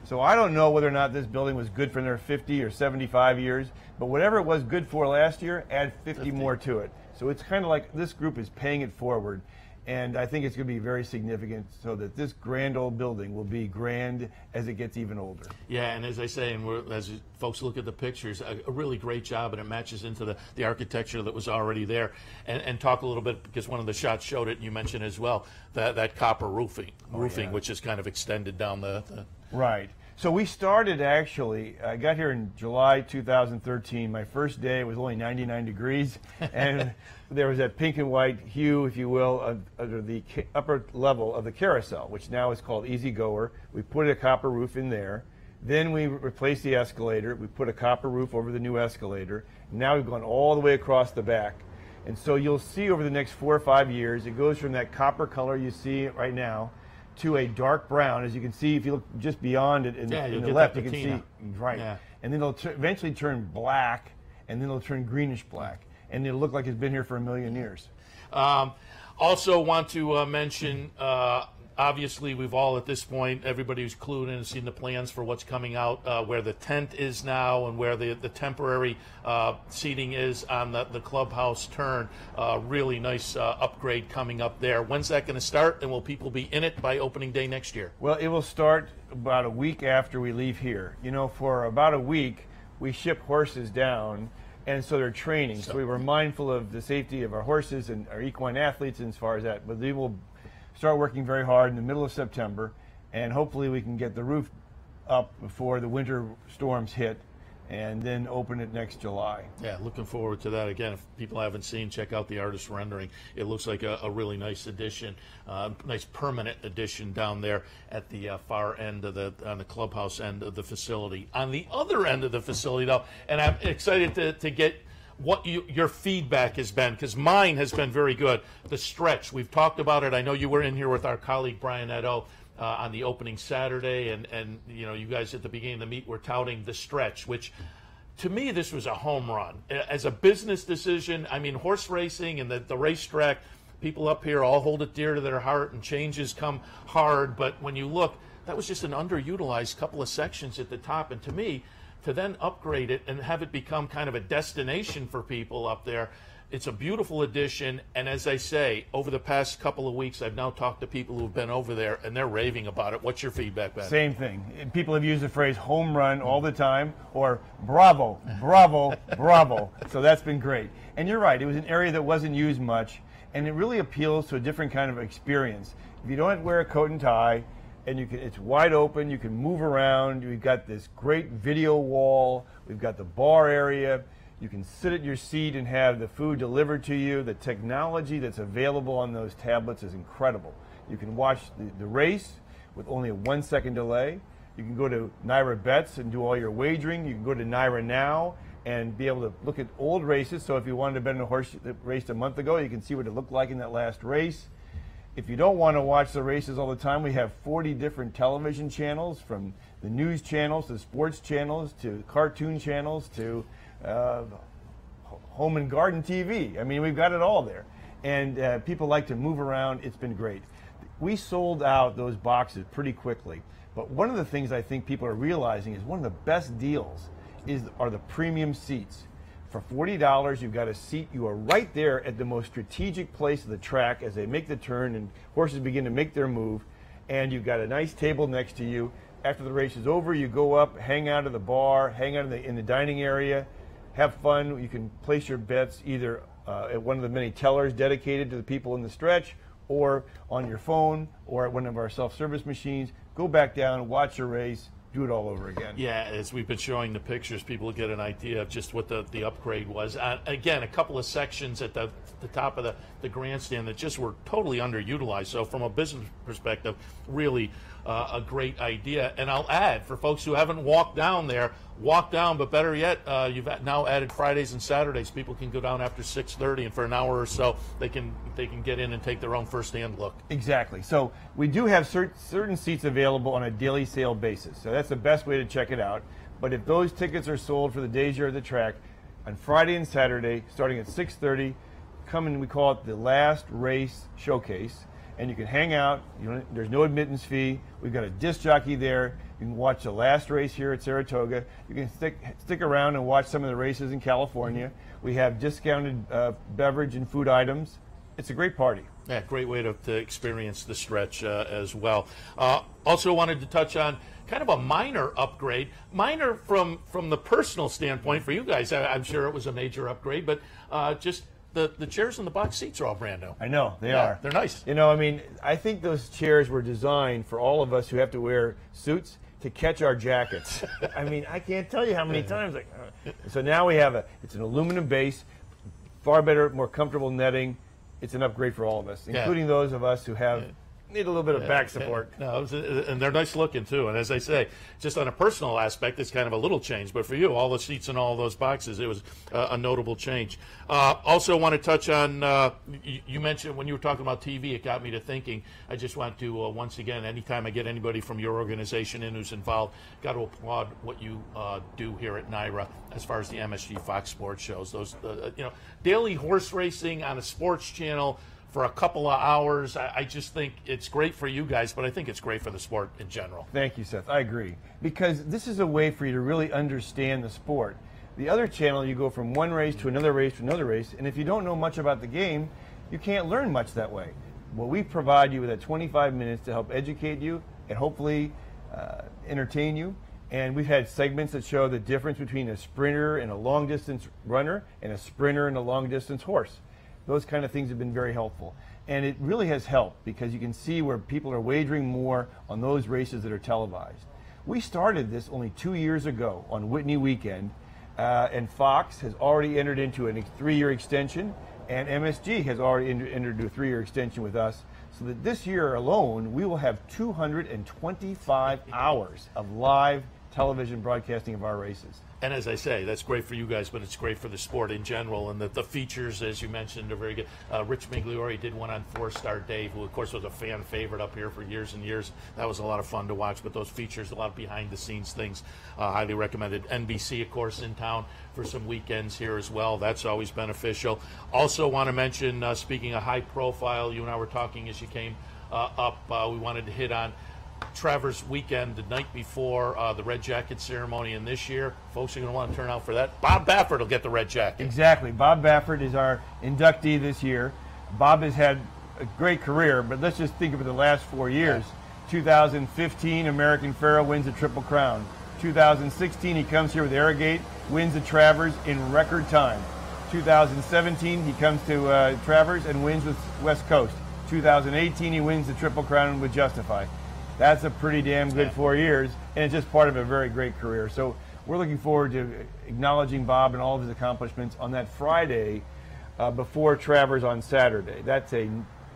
So I don't know whether or not this building was good for another 50 or 75 years, but whatever it was good for last year, add 50 more to it. So it's kind of like this group is paying it forward. And I think it's going to be very significant, so that this grand old building will be grand as it gets even older. Yeah, and as I say, and as folks look at the pictures, a really great job, and it matches into the architecture that was already there. And talk a little bit, because one of the shots showed it, and you mentioned as well, that copper roofing, which is kind of extended down the... Right. So we started actually, I got here in July 2013. My first day, it was only 99 degrees, and there was that pink and white hue, if you will, under the upper level of the carousel, which now is called Easy Goer. We put a copper roof in there. Then we replaced the escalator. We put a copper roof over the new escalator. Now we've gone all the way across the back. And so you'll see over the next 4 or 5 years, it goes from that copper color you see right now to a dark brown. As you can see, if you look just beyond it in the left, you can see, and then it'll eventually turn black, and then it'll turn greenish black, and it'll look like it's been here for 1 million years. Also want to mention obviously, we've all at this point, everybody who's clued in and seen the plans for what's coming out, where the tent is now and where the temporary seating is on the clubhouse turn. Really nice upgrade coming up there. When's that going to start, and will people be in it by opening day next year? Well, it will start about a week after we leave here. You know, for about a week, we ship horses down, and so they're training. So we were mindful of the safety of our horses and our equine athletes and as far as that. But they will start working very hard in the middle of September, and hopefully we can get the roof up before the winter storms hit, and then open it next July. Yeah, looking forward to that. Again, if people haven't seen, check out the artist rendering. It looks like a really nice addition, nice permanent addition down there at the far end of on the clubhouse end of the facility. On the other end of the facility, though, and I'm excited to get what your feedback has been, because mine has been very good. The stretch, we've talked about it. I know you were in here with our colleague Brian Edo on the opening Saturday, and you know, you guys at the beginning of the meet were touting the stretch, which to me this was a home run. As a business decision, I mean, horse racing and the racetrack, people up here all hold it dear to their heart, and changes come hard, but when you look, that was just an underutilized couple of sections at the top, and to me, to then upgrade it and have it become kind of a destination for people up there, it's a beautiful addition. And as I say, over the past couple of weeks, I've now talked to people who've been over there, and they're raving about it. What's your feedback, Ben? Same thing. People have used the phrase home run all the time, or bravo, bravo, bravo. So that's been great. And you're right, it was an area that wasn't used much, and it really appeals to a different kind of experience. If you don't wear a coat and tie, and it's wide open, you can move around. We've got this great video wall. We've got the bar area. You can sit at your seat and have the food delivered to you. The technology that's available on those tablets is incredible. You can watch the race with only a 1 second delay. You can go to NYRA Bets and do all your wagering. You can go to NYRA Now and be able to look at old races. So if you wanted to bet on a horse that raced a month ago, you can see what it looked like in that last race. If you don't want to watch the races all the time, we have 40 different television channels, from the news channels to sports channels to cartoon channels to home and garden TV. I mean, we've got it all there. And people like to move around. It's been great. We sold out those boxes pretty quickly. But one of the things I think people are realizing is one of the best deals are the premium seats. For $40, you've got a seat. You are right there at the most strategic place of the track as they make the turn and horses begin to make their move. And you've got a nice table next to you. After the race is over, you go up, hang out at the bar, hang out in the dining area, have fun. You can place your bets either at one of the many tellers dedicated to the people in the stretch, or on your phone, or at one of our self-service machines. Go back down, watch your race, do it all over again. Yeah, as we've been showing the pictures, people get an idea of just what the upgrade was. Again, a couple of sections at the top of the grandstand that just were totally underutilized. So from a business perspective, really a great idea. And I'll add, for folks who haven't walked down there, walk down, but better yet, you've now added Fridays and Saturdays. People can go down after 6:30, and for an hour or so, they can get in and take their own first-hand look. Exactly. So we do have certain seats available on a daily sale basis. So that's the best way to check it out. But if those tickets are sold for the days you're at the track, on Friday and Saturday, starting at 6:30, come and we call it the last race showcase. And you can hang out. There's no admittance fee. We've got a disc jockey there. You can watch the last race here at Saratoga. You can stick around and watch some of the races in California. We have discounted beverage and food items. It's a great party. Yeah, great way to experience the stretch as well. Also wanted to touch on kind of a minor upgrade. Minor from the personal standpoint for you guys. I'm sure it was a major upgrade, but just the chairs and the box seats are all brand new. I know, they are. They're nice. You know, I mean, I think those chairs were designed for all of us who have to wear suits to catch our jackets. I mean, I can't tell you how many times. So now we have it's an aluminum base, far better, more comfortable netting. It's an upgrade for all of us, including those of us who need a little bit of back support. No, and they're nice looking too. And as I say, just on a personal aspect, it's kind of a little change. But for you, all the seats in all those boxes, it was a notable change. Also want to touch on, you mentioned when you were talking about TV, it got me to thinking. I just want to, once again, anytime I get anybody from your organization in who's involved, got to applaud what you do here at NYRA as far as the MSG Fox Sports shows. Those, daily horse racing on a sports channel for a couple of hours. I just think it's great for you guys, but I think it's great for the sport in general. Thank you, Seth. I agree. Because this is a way for you to really understand the sport. The other channel, you go from one race to another race to another race, and if you don't know much about the game, you can't learn much that way. Well, we provide you with that 25 minutes to help educate you and hopefully entertain you. And we've had segments that show the difference between a sprinter and a long-distance runner and a sprinter and a long-distance horse. Those kind of things have been very helpful. And it really has helped because you can see where people are wagering more on those races that are televised. We started this only 2 years ago on Whitney weekend, and Fox has already entered into a 3-year extension, and MSG has already entered into a 3-year extension with us. So that this year alone, we will have 225 hours of live television broadcasting of our races. And as I say, that's great for you guys, but it's great for the sport in general. And the features, as you mentioned, are very good. Rich Migliori did one on 4-Star Dave, who, of course, was a fan favorite up here for years and years. That was a lot of fun to watch. But those features, a lot of behind-the-scenes things, highly recommended. NBC, of course, in town for some weekends here as well. That's always beneficial. Also want to mention, speaking of high profile, you and I were talking as you came up, we wanted to hit on Travers weekend the night before the Red Jacket ceremony, and this year folks are going to want to turn out for that. Bob Baffert will get the Red Jacket. Exactly. Bob Baffert is our inductee this year. Bob has had a great career, but let's just think of the last 4 years. 2015, American Pharoah wins the Triple Crown. 2016, he comes here with Arrogate, wins the Travers in record time. 2017, he comes to Travers and wins with West Coast. 2018, he wins the Triple Crown with Justify. That's a pretty damn good 4 years, and it's just part of a very great career. So we're looking forward to acknowledging Bob and all of his accomplishments on that Friday before Travers on Saturday. That's a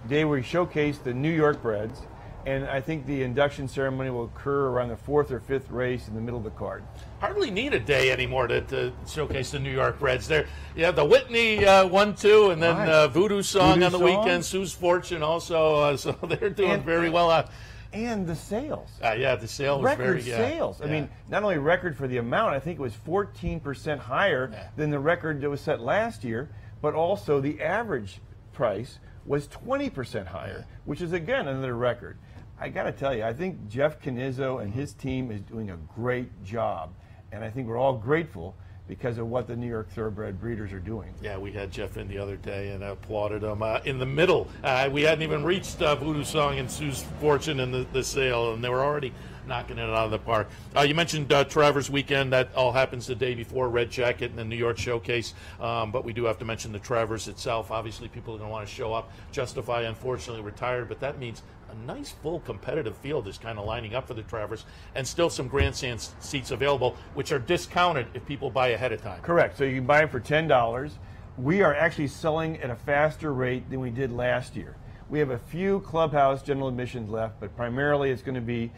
day where we showcase the New York breds, and I think the induction ceremony will occur around the 4th or 5th race in the middle of the card. Hardly need a day anymore to showcase the New York breds. There, you have the Whitney 1-2, and then Voodoo Song on the weekend. Sue's Fortune also, so they're doing very well. And the sales. Yeah, the sales record was very sales. I mean, not only record for the amount, I think it was 14% higher than the record that was set last year, but also the average price was 20% higher, which is, again, another record. I got to tell you, I think Jeff Canizzo and his team is doing a great job, and I think we're all grateful because of what the New York Thoroughbred breeders are doing. Yeah, we had Jeff in the other day and applauded him. In the middle, we hadn't even reached Voodoo Song and Sue's Fortune in the sale, and they were already knocking it out of the park. You mentioned Travers weekend. That all happens the day before Red Jacket and the New York Showcase, but we do have to mention the Travers itself. Obviously, people are going to want to show up. Justify, unfortunately, retired, but that means a nice full competitive field is kind of lining up for the Travers, and still some grandstand seats available, which are discounted if people buy ahead of time. Correct. So you can buy them for $10. We are actually selling at a faster rate than we did last year. We have a few clubhouse general admissions left, but primarily it's going to be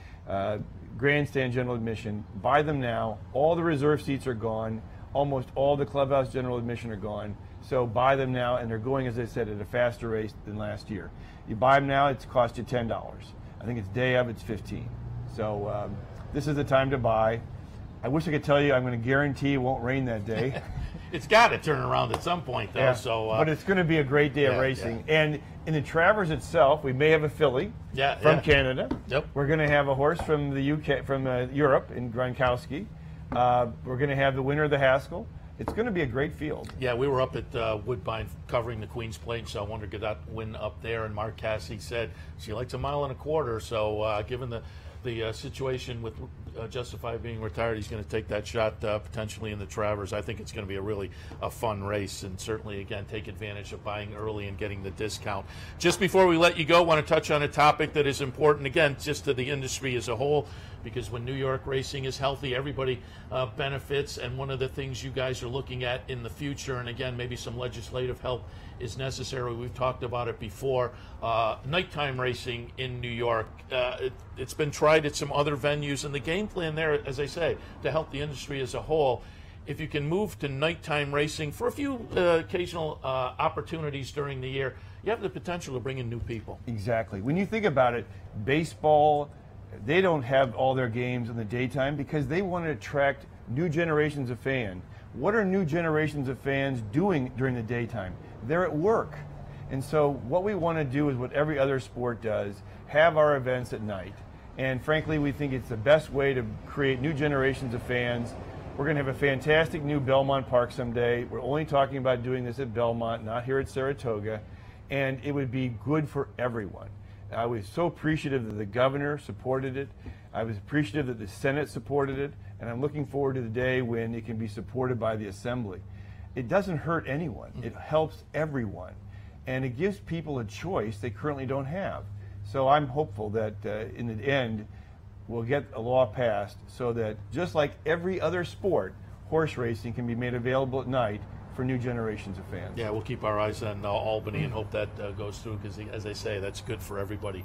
grandstand general admission. Buy them now. All the reserve seats are gone. Almost all the clubhouse general admission are gone. So buy them now, and they're going, as I said, at a faster rate than last year. You buy them now, it's cost you $10. I think it's day of, it's $15. So this is the time to buy. I wish I could tell you I'm going to guarantee it won't rain that day. It's got to turn around at some point, though. Yeah, so, but it's going to be a great day of racing. Yeah. And in the Travers itself, we may have a filly from Canada. Yep. We're going to have a horse from the UK, from Europe in Gronkowski. We're going to have the winner of the Haskell. It's going to be a great field. Yeah, we were up at Woodbine covering the Queen's Plate, so I wanted to get that win up there. And Mark Cassidy said she likes 1.25 miles. So given the situation with Justify being retired, he's going to take that shot potentially in the Travers. I think it's going to be a really fun race, and certainly, again, take advantage of buying early and getting the discount. Just before we let you go, I want to touch on a topic that is important, again, just to the industry as a whole, because when New York racing is healthy, everybody benefits, and one of the things you guys are looking at in the future, and again, maybe some legislative help is necessary. We've talked about it before. Nighttime racing in New York, it's been tried at some other venues, and the game plan there, as I say, to help the industry as a whole, if you can move to nighttime racing for a few occasional opportunities during the year, you have the potential to bring in new people. Exactly. When you think about it, baseball, they don't have all their games in the daytime because they want to attract new generations of fans. What are new generations of fans doing during the daytime? They're at work. And so what we want to do is what every other sport does, have our events at night. And frankly, we think it's the best way to create new generations of fans. We're going to have a fantastic new Belmont Park someday. We're only talking about doing this at Belmont, not here at Saratoga. And it would be good for everyone. I was so appreciative that the governor supported it. I was appreciative that the Senate supported it. And I'm looking forward to the day when it can be supported by the Assembly. It doesn't hurt anyone. It helps everyone. And it gives people a choice they currently don't have. So I'm hopeful that in the end, we'll get a law passed so that just like every other sport, horse racing can be made available at night for new generations of fans. Yeah, we'll keep our eyes on Albany and hope that goes through because, as I say, that's good for everybody.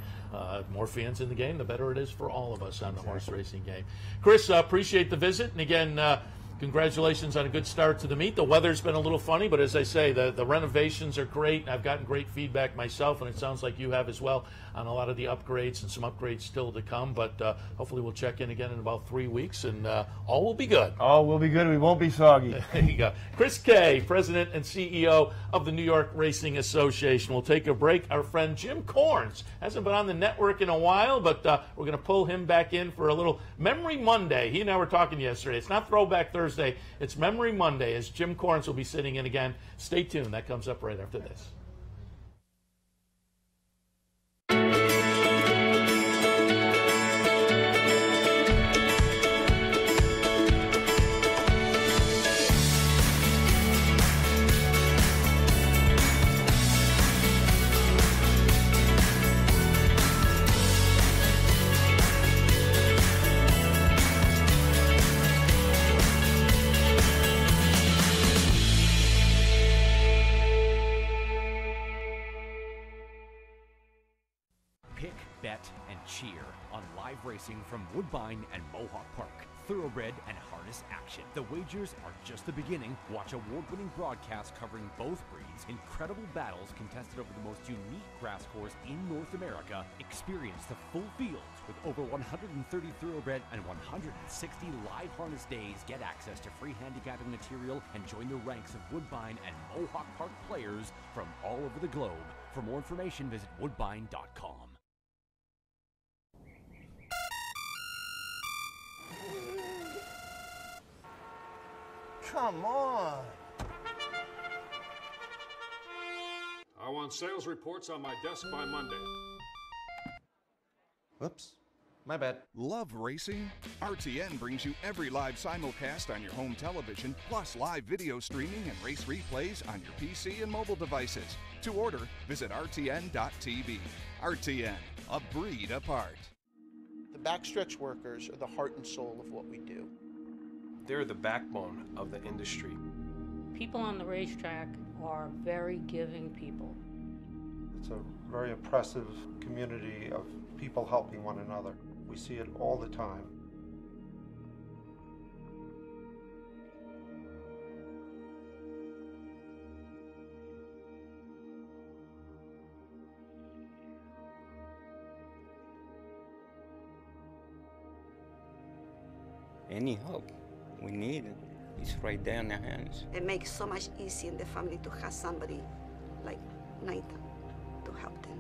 More fans in the game, the better it is for all of us on the horse racing game. Chris, appreciate the visit. And again, congratulations on a good start to the meet. The weather's been a little funny, but as I say, the renovations are great. I've gotten great feedback myself, and it sounds like you have as well on a lot of the upgrades and some upgrades still to come. But hopefully we'll check in again in about 3 weeks, and all will be good. All will be good. We won't be soggy. There you go. Chris Kay, President and CEO of the New York Racing Association. We'll take a break. Our friend Jim Corns hasn't been on the network in a while, but we're going to pull him back in for a little Memory Monday. He and I were talking yesterday. It's not Throwback Thursday. It's Memory Monday, as Jim Corns will be sitting in again. Stay tuned. That comes up right after this. Cheer on live racing from Woodbine and Mohawk Park. Thoroughbred and harness action. The wagers are just the beginning. Watch award-winning broadcasts covering both breeds, incredible battles contested over the most unique grass course in North America. Experience the full fields with over 130 thoroughbred and 160 live harness days. Get access to free handicapping material and join the ranks of Woodbine and Mohawk Park players from all over the globe. For more information, visit woodbine.com. Come on. I want sales reports on my desk by Monday. Whoops. My bad. Love racing? RTN brings you every live simulcast on your home television, plus live video streaming and race replays on your PC and mobile devices. To order, visit rtn.tv. RTN, a breed apart. The backstretch workers are the heart and soul of what we do. They're the backbone of the industry. People on the racetrack are very giving people. It's a very oppressive community of people helping one another. We see it all the time. Any help we need it. It's right there in their hands. It makes so much easier in the family to have somebody like Nathan to help them.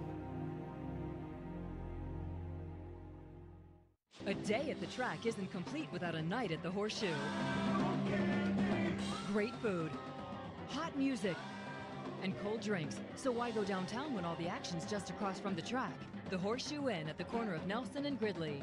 A day at the track isn't complete without a night at the Horseshoe. Great food, hot music, and cold drinks. So why go downtown when all the action's just across from the track? The Horseshoe Inn at the corner of Nelson and Gridley.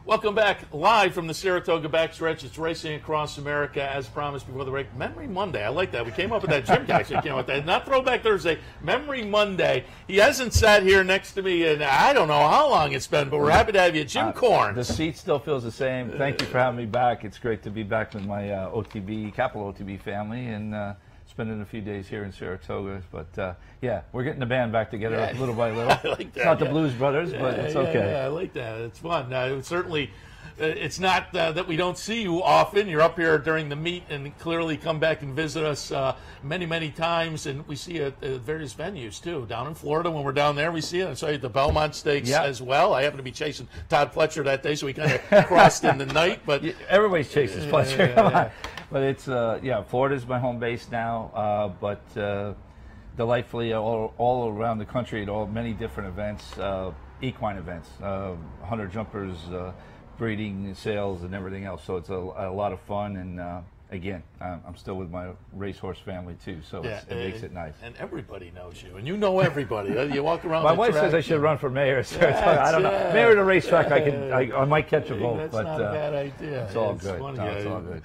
Welcome back live from the Saratoga backstretch. It's Racing Across America, as promised before the break. Memory Monday. I like that. We came up with that. Jim guy came up with that. Not Throwback Thursday. Memory Monday. He hasn't sat here next to me in I don't know how long it's been, but we're happy to have you. Jim Corns. The seat still feels the same. Thank you for having me back. It's great to be back with my OTB, Capital OTB family, and spending a few days here in Saratoga. But yeah, we're getting the band back together little by little. I like that, it's not the Blues Brothers, but it's okay. Yeah, I like that. It's fun. Certainly, it's not that we don't see you often. You're up here during the meet and clearly come back and visit us many, many times. And we see you at various venues, too. Down in Florida, when we're down there, we see it. I saw you at the Belmont Stakes as well. I happened to be chasing Todd Pletcher that day, so we kind of crossed in the night. But everybody chases Pletcher. Come on. But it's, Florida's my home base now. But delightfully all around the country at many different events, equine events, hunter jumpers, breeding, sales, and everything else. So it's a lot of fun, and again, I'm still with my racehorse family too, so it makes it nice. And everybody knows you, and you know everybody. You walk around. My wife says I should run for mayor. I don't know. Mayor of the racetrack, I might catch a vote. That's but not a bad idea. It's all good. Funny. No, it's all good.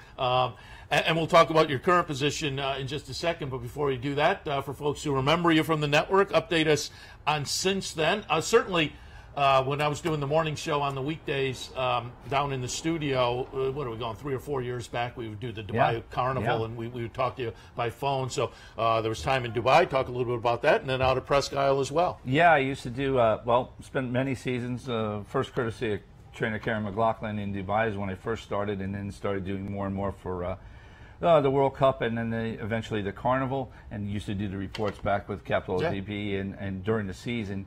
And we'll talk about your current position in just a second. But before we do that, for folks who remember you from the network, update us on since then. Certainly. When I was doing the morning show on the weekdays down in the studio, what are we going, 3 or 4 years back, we would do the Dubai Carnival, and we would talk to you by phone. So there was time in Dubai, talk a little bit about that, and then out at Presque Isle as well. Yeah, I used to do, spent many seasons, first courtesy of trainer Karen McLaughlin in Dubai is when I first started, and then started doing more and more for the World Cup, and then eventually the Carnival, and used to do the reports back with Capital DP and during the season.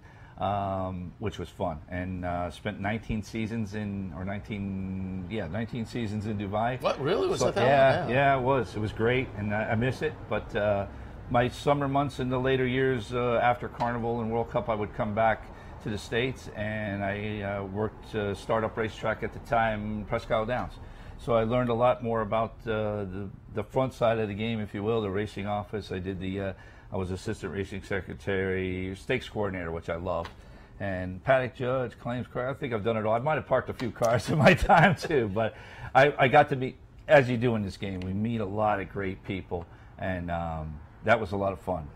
Which was fun, and spent 19 seasons in 19 seasons in Dubai. What, really? Was so, that that yeah, it was. It was great, and I miss it. But my summer months in the later years after Carnival and World Cup, I would come back to the States, and I worked startup racetrack at the time, Presque Isle Downs. So I learned a lot more about the front side of the game, if you will, the racing office. I did I was assistant racing secretary, stakes coordinator, which I love, and paddock judge, claims card. I think I've done it all. I might have parked a few cars in my time too, but I got to meet, as you do in this game, we meet a lot of great people, and that was a lot of fun.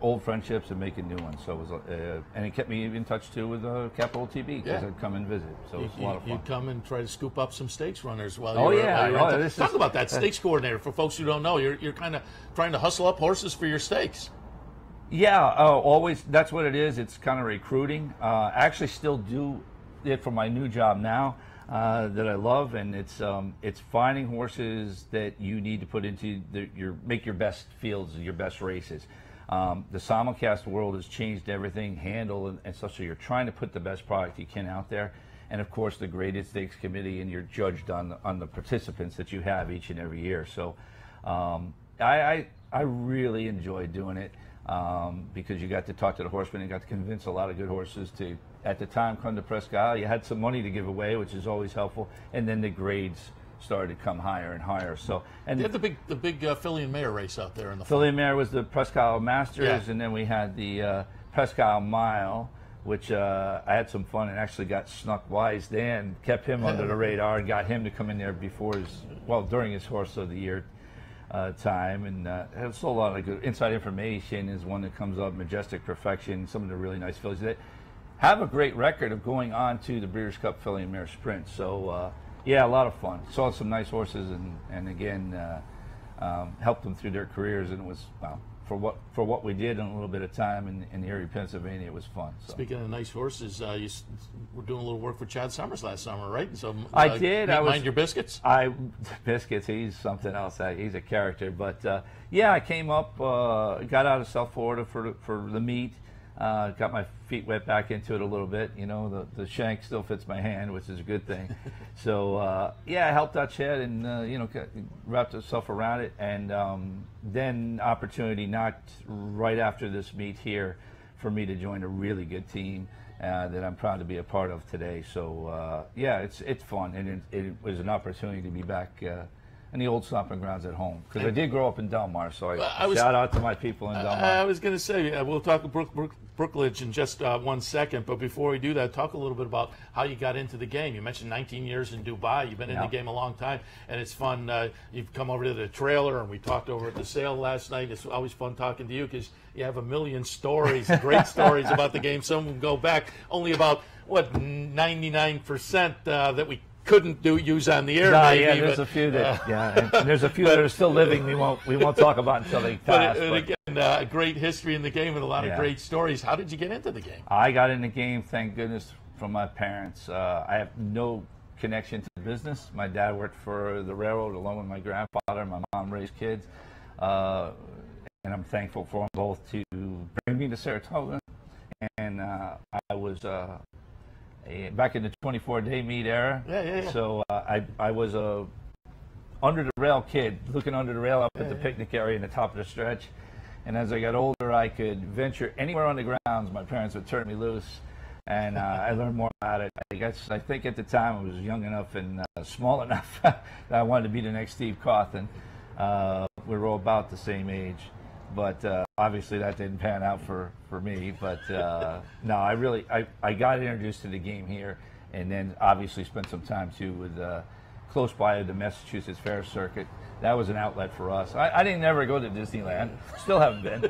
Old friendships and making new ones. So it was, and it kept me in touch too with Capital TV because I'd come and visit. So it was a lot of fun. You'd come and try to scoop up some stakes runners while Talk about that stakes coordinator for folks who don't know. You're kind of trying to hustle up horses for your stakes. Yeah, always. That's what it is. It's kind of recruiting. I actually still do it for my new job now. That I love, and it's finding horses that you need to put into make your best fields, your best races. The simulcast world has changed everything, handle and stuff. So you're trying to put the best product you can out there, and of course the graded stakes committee, and you're judged on the participants that you have each and every year. So I really enjoy doing it because you got to talk to the horsemen and got to convince a lot of good horses to. At the time, come to Presque Isle, you had some money to give away, which is always helpful, and then the grades started to come higher and higher. So, and you had the big Filly and Mare race out there in the Filly and Mare was the Presque Isle Masters, and then we had the Presque Isle Mile, which I had some fun and actually got snuck wise. Dan kept him under the radar and got him to come in there during his Horse of the Year time, and it's a lot of good inside information. Is one that comes up, Majestic Perfection, some of the really nice fillies that have a great record of going on to the Breeders' Cup Filly and Mare Sprint. So, a lot of fun. Saw some nice horses, and again, helped them through their careers, and it was, for what we did in a little bit of time in Erie, Pennsylvania, it was fun. So. Speaking of nice horses, you were doing a little work for Chad Summers last summer, right? So I did. Mind Your Biscuits? Biscuits, he's something else. He's a character. But, I came up, got out of South Florida for the meet. Got my feet wet back into it a little bit. The shank still fits my hand, which is a good thing. So, I helped out Chad and, wrapped myself around it. And then opportunity knocked right after this meet here for me to join a really good team that I'm proud to be a part of today. So, it's fun. And it was an opportunity to be back in the old stomping grounds at home, because I did grow up in Delmar, so shout out to my people in Delmar. I was going to say, we'll talk Brookledge in just 1 second, but before we do that, talk a little bit about how you got into the game. You mentioned 19 years in Dubai. You've been in the game a long time, and it's fun. You've come over to the trailer, and we talked over at the sale last night. It's always fun talking to you because you have a million stories, great stories about the game. Some will go back only about, 99% that we couldn't use on the air. No, maybe, yeah, there's a few that and there's a few that are still living. We won't talk about until they pass. But again, great history in the game and a lot of great stories. How did you get into the game? I got in the game, thank goodness, from my parents. I have no connection to the business. My dad worked for the railroad along with my grandfather. My mom raised kids, and I'm thankful for them both to bring me to Saratoga. And I was back in the 24-day meet era. Yeah. So I was a under the rail kid, looking under the rail up at the picnic area in the top of the stretch. And as I got older, I could venture anywhere on the grounds. My parents would turn me loose, and I learned more about it. I think at the time I was young enough and small enough that I wanted to be the next Steve Cawthon. We were all about the same age. But obviously that didn't pan out for me. But no, I got introduced to the game here, and then obviously spent some time too with close by the Massachusetts Fair Circuit. That was an outlet for us. I didn't ever go to Disneyland. Still haven't been.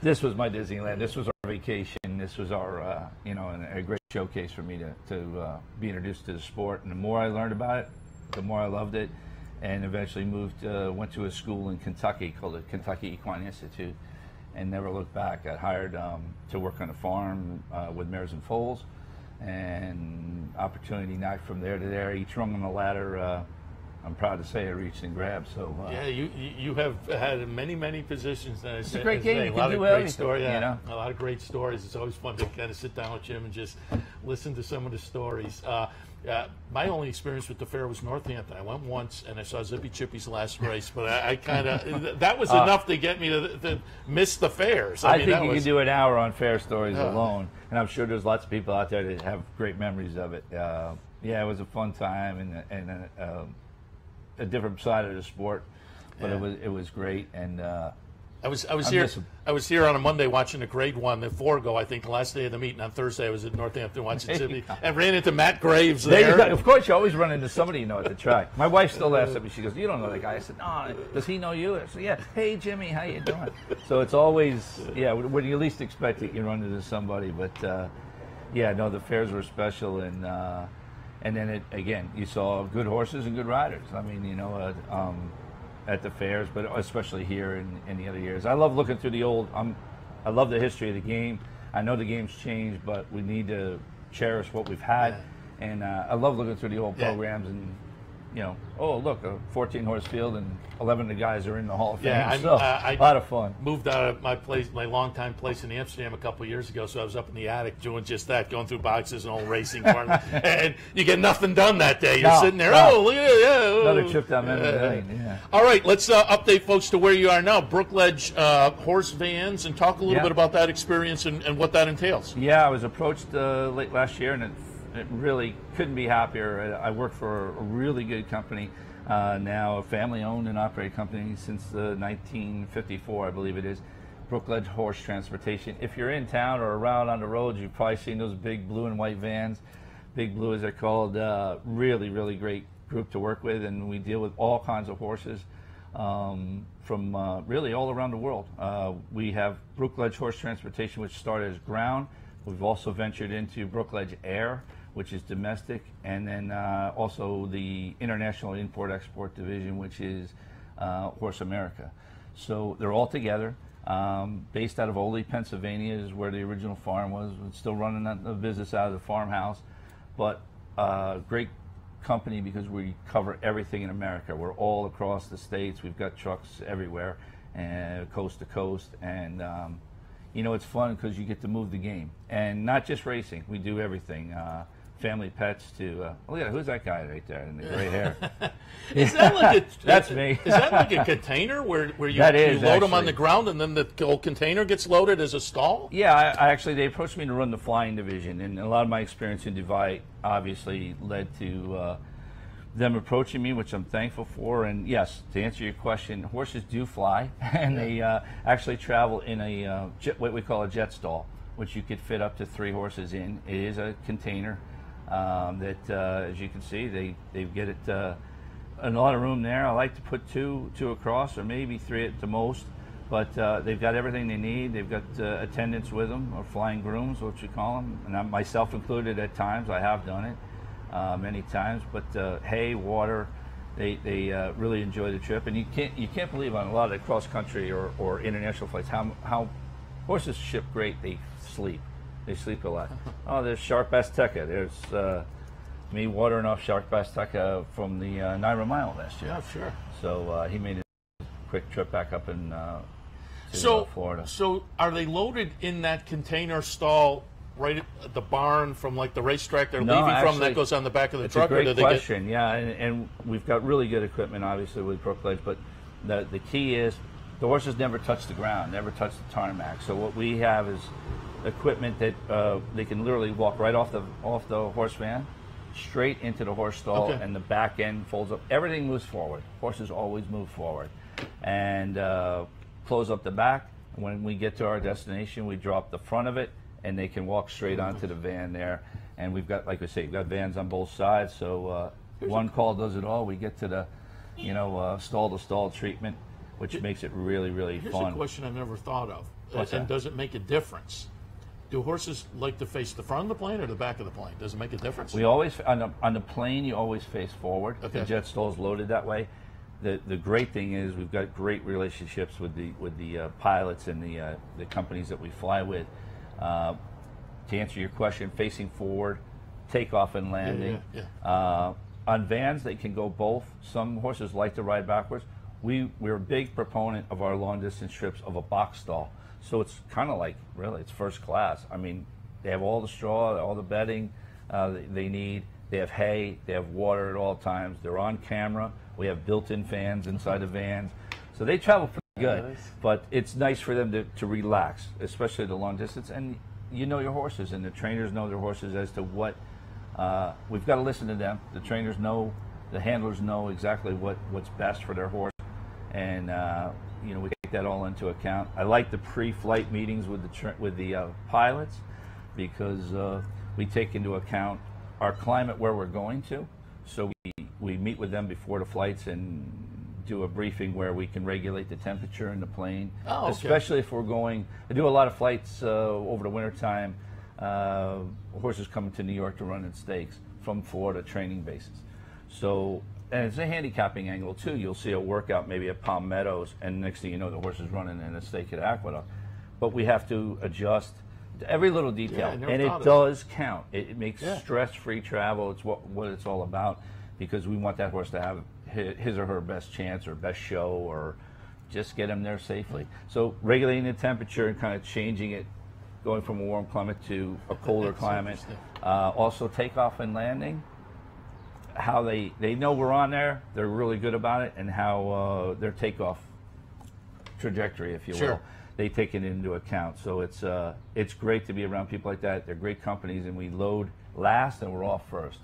This was my Disneyland. This was our vacation. This was our a great showcase for me to be introduced to the sport. And the more I learned about it, the more I loved it. And eventually went to a school in Kentucky called the Kentucky Equine Institute, and never looked back. Got hired to work on a farm with mares and foals, and opportunity knocked from there to there. Each rung on the ladder, I'm proud to say I reached and grabbed. So yeah, you have had many positions. It's a great game. A lot of great stories. You know? A lot of great stories. It's always fun to kind of sit down with Jim and just listen to some of the stories. My only experience with the fair was Northampton. I went once and I saw Zippy Chippy's last race, but I kind of that was enough to get me to miss the fairs. I think you could do an hour on fair stories alone, and I'm sure there's lots of people out there that have great memories of it. Yeah, it was a fun time and a different side of the sport, but it was great. And I was here on a Monday watching the Grade 1, the Forgo, I think, the last day of the meet, and on Thursday I was at Northampton watching Zippy, and ran into Matt Graves there. Of course, you always run into somebody you know at the track. My wife still laughs at me. She goes, "You don't know that guy." I said, "No, does he know you?" I said, "Yeah, hey Jimmy, how you doing?" So it's always, when you least expect it, you run into somebody. But the fairs were special, and then again, you saw good horses and good riders. I mean, at the fairs, but especially here in the other years. I love looking through the old, I love the history of the game. I know the game's changed, but we need to cherish what we've had. And I love looking through the old programs and, oh, look, a 14-horse field and 11 of the guys are in the Hall of Fame. A lot of fun. Moved out of my longtime place in Amsterdam a couple of years ago, so I was up in the attic doing just that, going through boxes and old racing cars. And you get nothing done that day. You're sitting there, look at it. Another trip down memory lane, All right, let's update folks to where you are now. Brookledge Horse Vans, and talk a little bit about that experience and what that entails. Yeah, I was approached late last year, and it really couldn't be happier. I work for a really good company now, a family-owned and operated company since 1954, I believe it is, Brookledge Horse Transportation. If you're in town or around on the road, you've probably seen those big blue and white vans. Big Blue, as they're called. Really, really great group to work with, and we deal with all kinds of horses from really all around the world. We have Brookledge Horse Transportation, which started as ground. We've also ventured into Brookledge Air, which is domestic, and then also the International Import-Export Division, which is Horse America. So they're all together, based out of Oley, Pennsylvania is where the original farm was. We're still running the business out of the farmhouse, but great company because we cover everything in America. We're all across the states. We've got trucks everywhere, and coast to coast, and it's fun because you get to move the game, and not just racing. We do everything. Family pets to look at who's that guy right there in the gray hair? Is that like that's me? Is that like a container where you load them on the ground and then the whole container gets loaded as a stall? Yeah, I actually they approached me to run the flying division, and a lot of my experience in Dubai obviously led to them approaching me, which I'm thankful for. And yes, to answer your question, horses do fly, and they actually travel in a what we call a jet stall, which you could fit up to 3 horses in. It is a container. That as you can see, they get it a lot of room there. I like to put two across, or maybe 3 at the most, but they've got everything they need. They've got attendants with them, or flying grooms, what you call them, and myself included at times. I have done it. many times. But hay, water, they really enjoy the trip. And you can't believe on a lot of the cross country or international flights how horses ship great. They sleep. They sleep a lot. Oh, there's Sharp Azteca. There's me watering off Sharp Azteca from the Naira Mile last year. Yeah, sure. So he made a quick trip back up in Florida. So are they loaded in that container stall right at the barn from like the racetrack they're leaving actually, from that goes on the back of the it's truck? A great or do they question. Yeah, and we've got really good equipment, obviously, with Brookledge, but the key is the horses never touch the ground, never touch the tarmac. So what we have is equipment that they can literally walk right off the horse van, straight into the horse stall, and the back end folds up. Everything moves forward. Horses always move forward, and close up the back. When we get to our destination, we drop the front of it, and they can walk straight onto the van there. And we've got, like I say, we've got vans on both sides, so one call does it all. We get to the, stall to stall treatment, which makes it really, really fun. Here's a question I've never thought of. What's and that? does it make a difference? Do horses like to face the front of the plane or the back of the plane? Does it make a difference? We always on the plane you always face forward. Okay. The jet stall's loaded that way. The great thing is we've got great relationships with the pilots and the companies that we fly with. To answer your question, facing forward, takeoff and landing. On vans they can go both. Some horses like to ride backwards. We're a big proponent of our long distance trips of a box stall. So it's kind of like, really, it's first class. I mean, they have all the straw, all the bedding they need. They have hay, they have water at all times. They're on camera. We have built-in fans inside the vans. So they travel pretty good. Nice. But it's nice for them to relax, especially the long distance. And you know your horses, and the trainers know their horses as to what, we've got to listen to them. The trainers know, the handlers know exactly what's best for their horse. And we take that all into account. I like the pre-flight meetings with the pilots because we take into account our climate where we're going to. So we meet with them before the flights and do a briefing where we can regulate the temperature in the plane. Oh, okay. Especially if we're going. I do a lot of flights over the winter time. Horses coming to New York to run in stakes from Florida training bases. So. And it's a handicapping angle too. You'll see a workout maybe at Palm Meadows, and next thing you know, the horse is running in a stake at Aqueduct. But we have to adjust to every little detail, and it does count. It makes stress-free travel. It's what it's all about, because we want that horse to have his or her best chance or best show, or just get him there safely. So regulating the temperature and kind of changing it, going from a warm climate to a colder climate. Also takeoff and landing. How they know we're on there, they're really good about it, and how their takeoff trajectory, if you will, they take it into account. So it's great to be around people like that. They're great companies, and we load last and we're off first.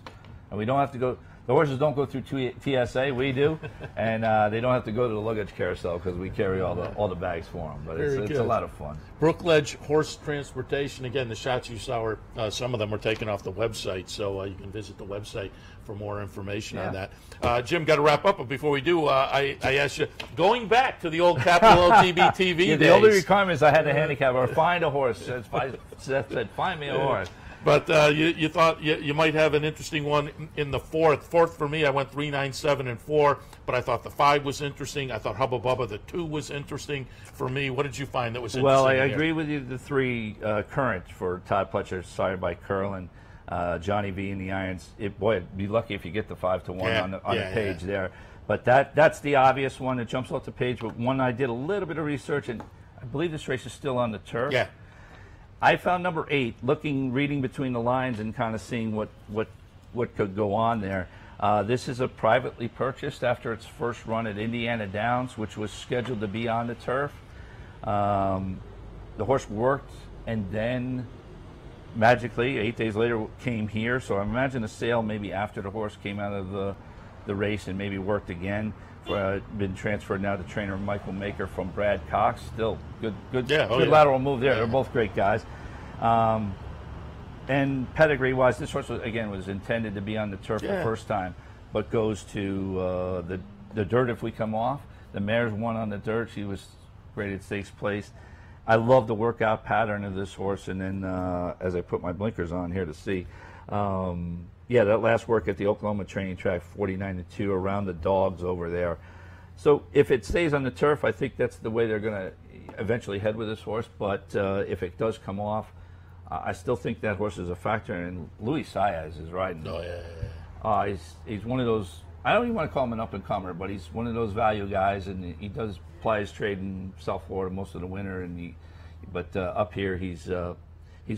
And we don't have to go, the horses don't go through TSA, we do, and they don't have to go to the luggage carousel because we carry all the bags for them. But it's a lot of fun. Brookledge Horse Transportation, again, the shots you saw were, some of them were taken off the website, so you can visit the website for more information on that. Jim, got to wrap up, but before we do, I asked you, going back to the old Capital OTB TV days. The only requirement is I had to handicap or find a horse. Seth said, find me a horse. But you thought you might have an interesting one in the fourth. Fourth for me, I went 3, 9, 7, and 4. But I thought the 5 was interesting. I thought Hubba Bubba, the 2 was interesting for me. What did you find that was interesting? Well, I agree with you. The 3 current for Todd Pletcher, started by Curlin, Johnny V in the irons. Boy, it'd be lucky if you get the 5-1 on the page there. But that's the obvious one that jumps off the page. But one I did a little bit of research, and I believe this race is still on the turf. Yeah. I found number 8, reading between the lines and kind of seeing what could go on there. This is a privately purchased after its first run at Indiana Downs, which was scheduled to be on the turf. The horse worked, and then magically 8 days later came here. So I imagine a sale maybe after the horse came out of the race and maybe worked again. Been transferred now to trainer Michael Maker from Brad Cox. Still good lateral move there. They're both great guys. And pedigree-wise, this horse was intended to be on the turf the first time, but goes to the dirt if we come off. The mare's won on the dirt. She was graded 6th place. I love the workout pattern of this horse. And then as I put my blinkers on here to see, yeah, that last work at the Oklahoma training track, 49-2, around the dogs over there. So if it stays on the turf, I think that's the way they're going to eventually head with this horse. But if it does come off, I still think that horse is a factor. And Luis Saez is riding. Oh, yeah. He's one of those, I don't even want to call him an up-and-comer, but he's one of those value guys, and he does ply his trade in South Florida most of the winter. But up here, he's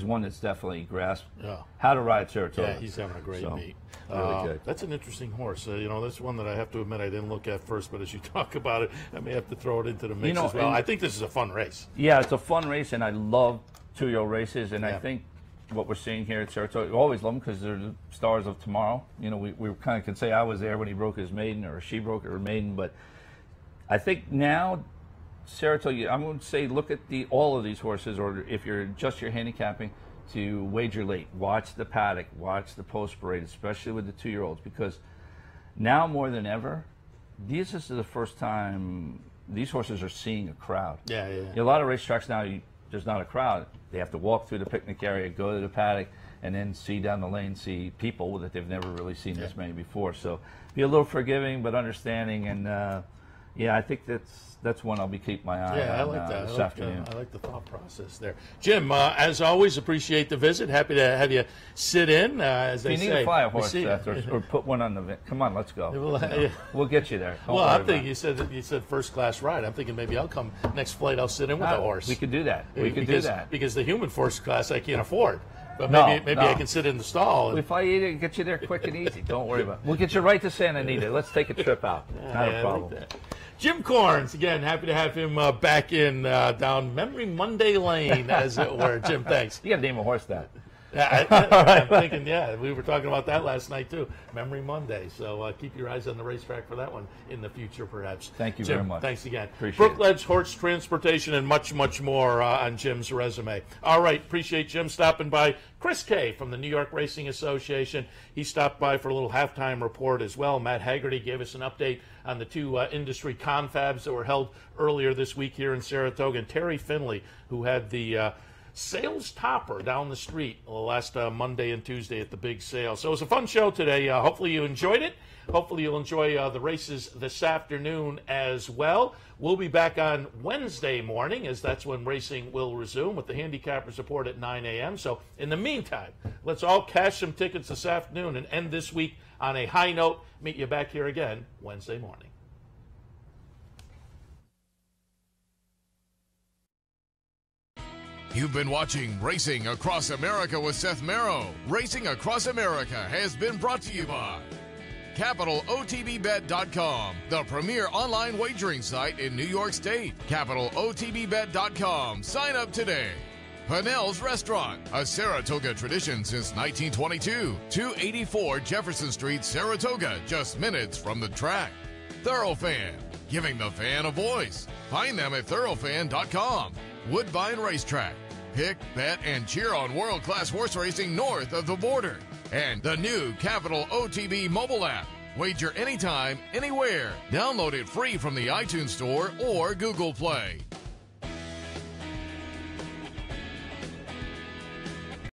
one that's definitely grasped how to ride Saratoga. Yeah, he's having a great meet. Really good. That's an interesting horse. That's one that I have to admit I didn't look at first, but as you talk about it, I may have to throw it into the mix as well. I think this is a fun race. Yeah, it's a fun race, and I love two-year-old races, and I think what we're seeing here at Saratoga, we always love them because they're the stars of tomorrow. We kind of can say I was there when he broke his maiden or she broke her maiden, but I think now Saratoga, I'm going to say look at all of these horses, or if you're just your handicapping, to wager late. Watch the paddock, watch the post parade, especially with the two-year-olds, because now more than ever, this is the first time these horses are seeing a crowd. Yeah. A lot of racetracks now, there's not a crowd. They have to walk through the picnic area, go to the paddock, and then see down the lane, see people that they've never really seen this many before. So be a little forgiving but understanding, and I think that's one I'll be keeping my eye on this afternoon. I like the thought process there. Jim, as always, appreciate the visit. Happy to have you sit in, as they say. If you need to fly a horse or put one on the come on, let's go. We'll get you there. Well, I'm thinking you said first class ride. I'm thinking maybe I'll come next flight. I'll sit in with the horse. We could do that. Because the human first class I can't afford. But maybe I can sit in the stall. If I eat it, get you there quick and easy. Don't worry about it. We'll get you right to Santa Anita. Let's take a trip out. Not a problem. Like Jim Corns, again, happy to have him back in down Memory Monday Lane, as it were. Jim, thanks. You got to name a horse that. I'm thinking, we were talking about that last night, too. Memory Monday. So keep your eyes on the racetrack for that one in the future, perhaps. Thank you Jim, very much. Thanks again. Appreciate Brook it. Ledge Horse Transportation and much, much more on Jim's resume. All right, appreciate Jim stopping by. Chris Kay from the New York Racing Association. He stopped by for a little halftime report as well. Matt Haggerty gave us an update on the two industry confabs that were held earlier this week here in Saratoga. And Terry Finley, who had the sales topper down the street last Monday and Tuesday at the big sale. So it was a fun show today. Hopefully you enjoyed it. Hopefully you'll enjoy the races this afternoon as well. We'll be back on Wednesday morning, as that's when racing will resume, with the handicappers report at 9 a.m. So in the meantime, let's all cash some tickets this afternoon and end this week on a high note. Meet you back here again Wednesday morning. You've been watching Racing Across America with Seth Merrow. Racing Across America has been brought to you by CapitalOTBBet.com, the premier online wagering site in New York State. CapitalOTBBet.com. Sign up today. Pinnell's Restaurant, a Saratoga tradition since 1922. 284 Jefferson Street, Saratoga, just minutes from the track. Thoroughfan, giving the fan a voice. Find them at thoroughfan.com. Woodbine Racetrack. Pick, bet, and cheer on world-class horse racing north of the border. And the new Capital OTB mobile app. Wager anytime, anywhere. Download it free from the iTunes Store or Google Play.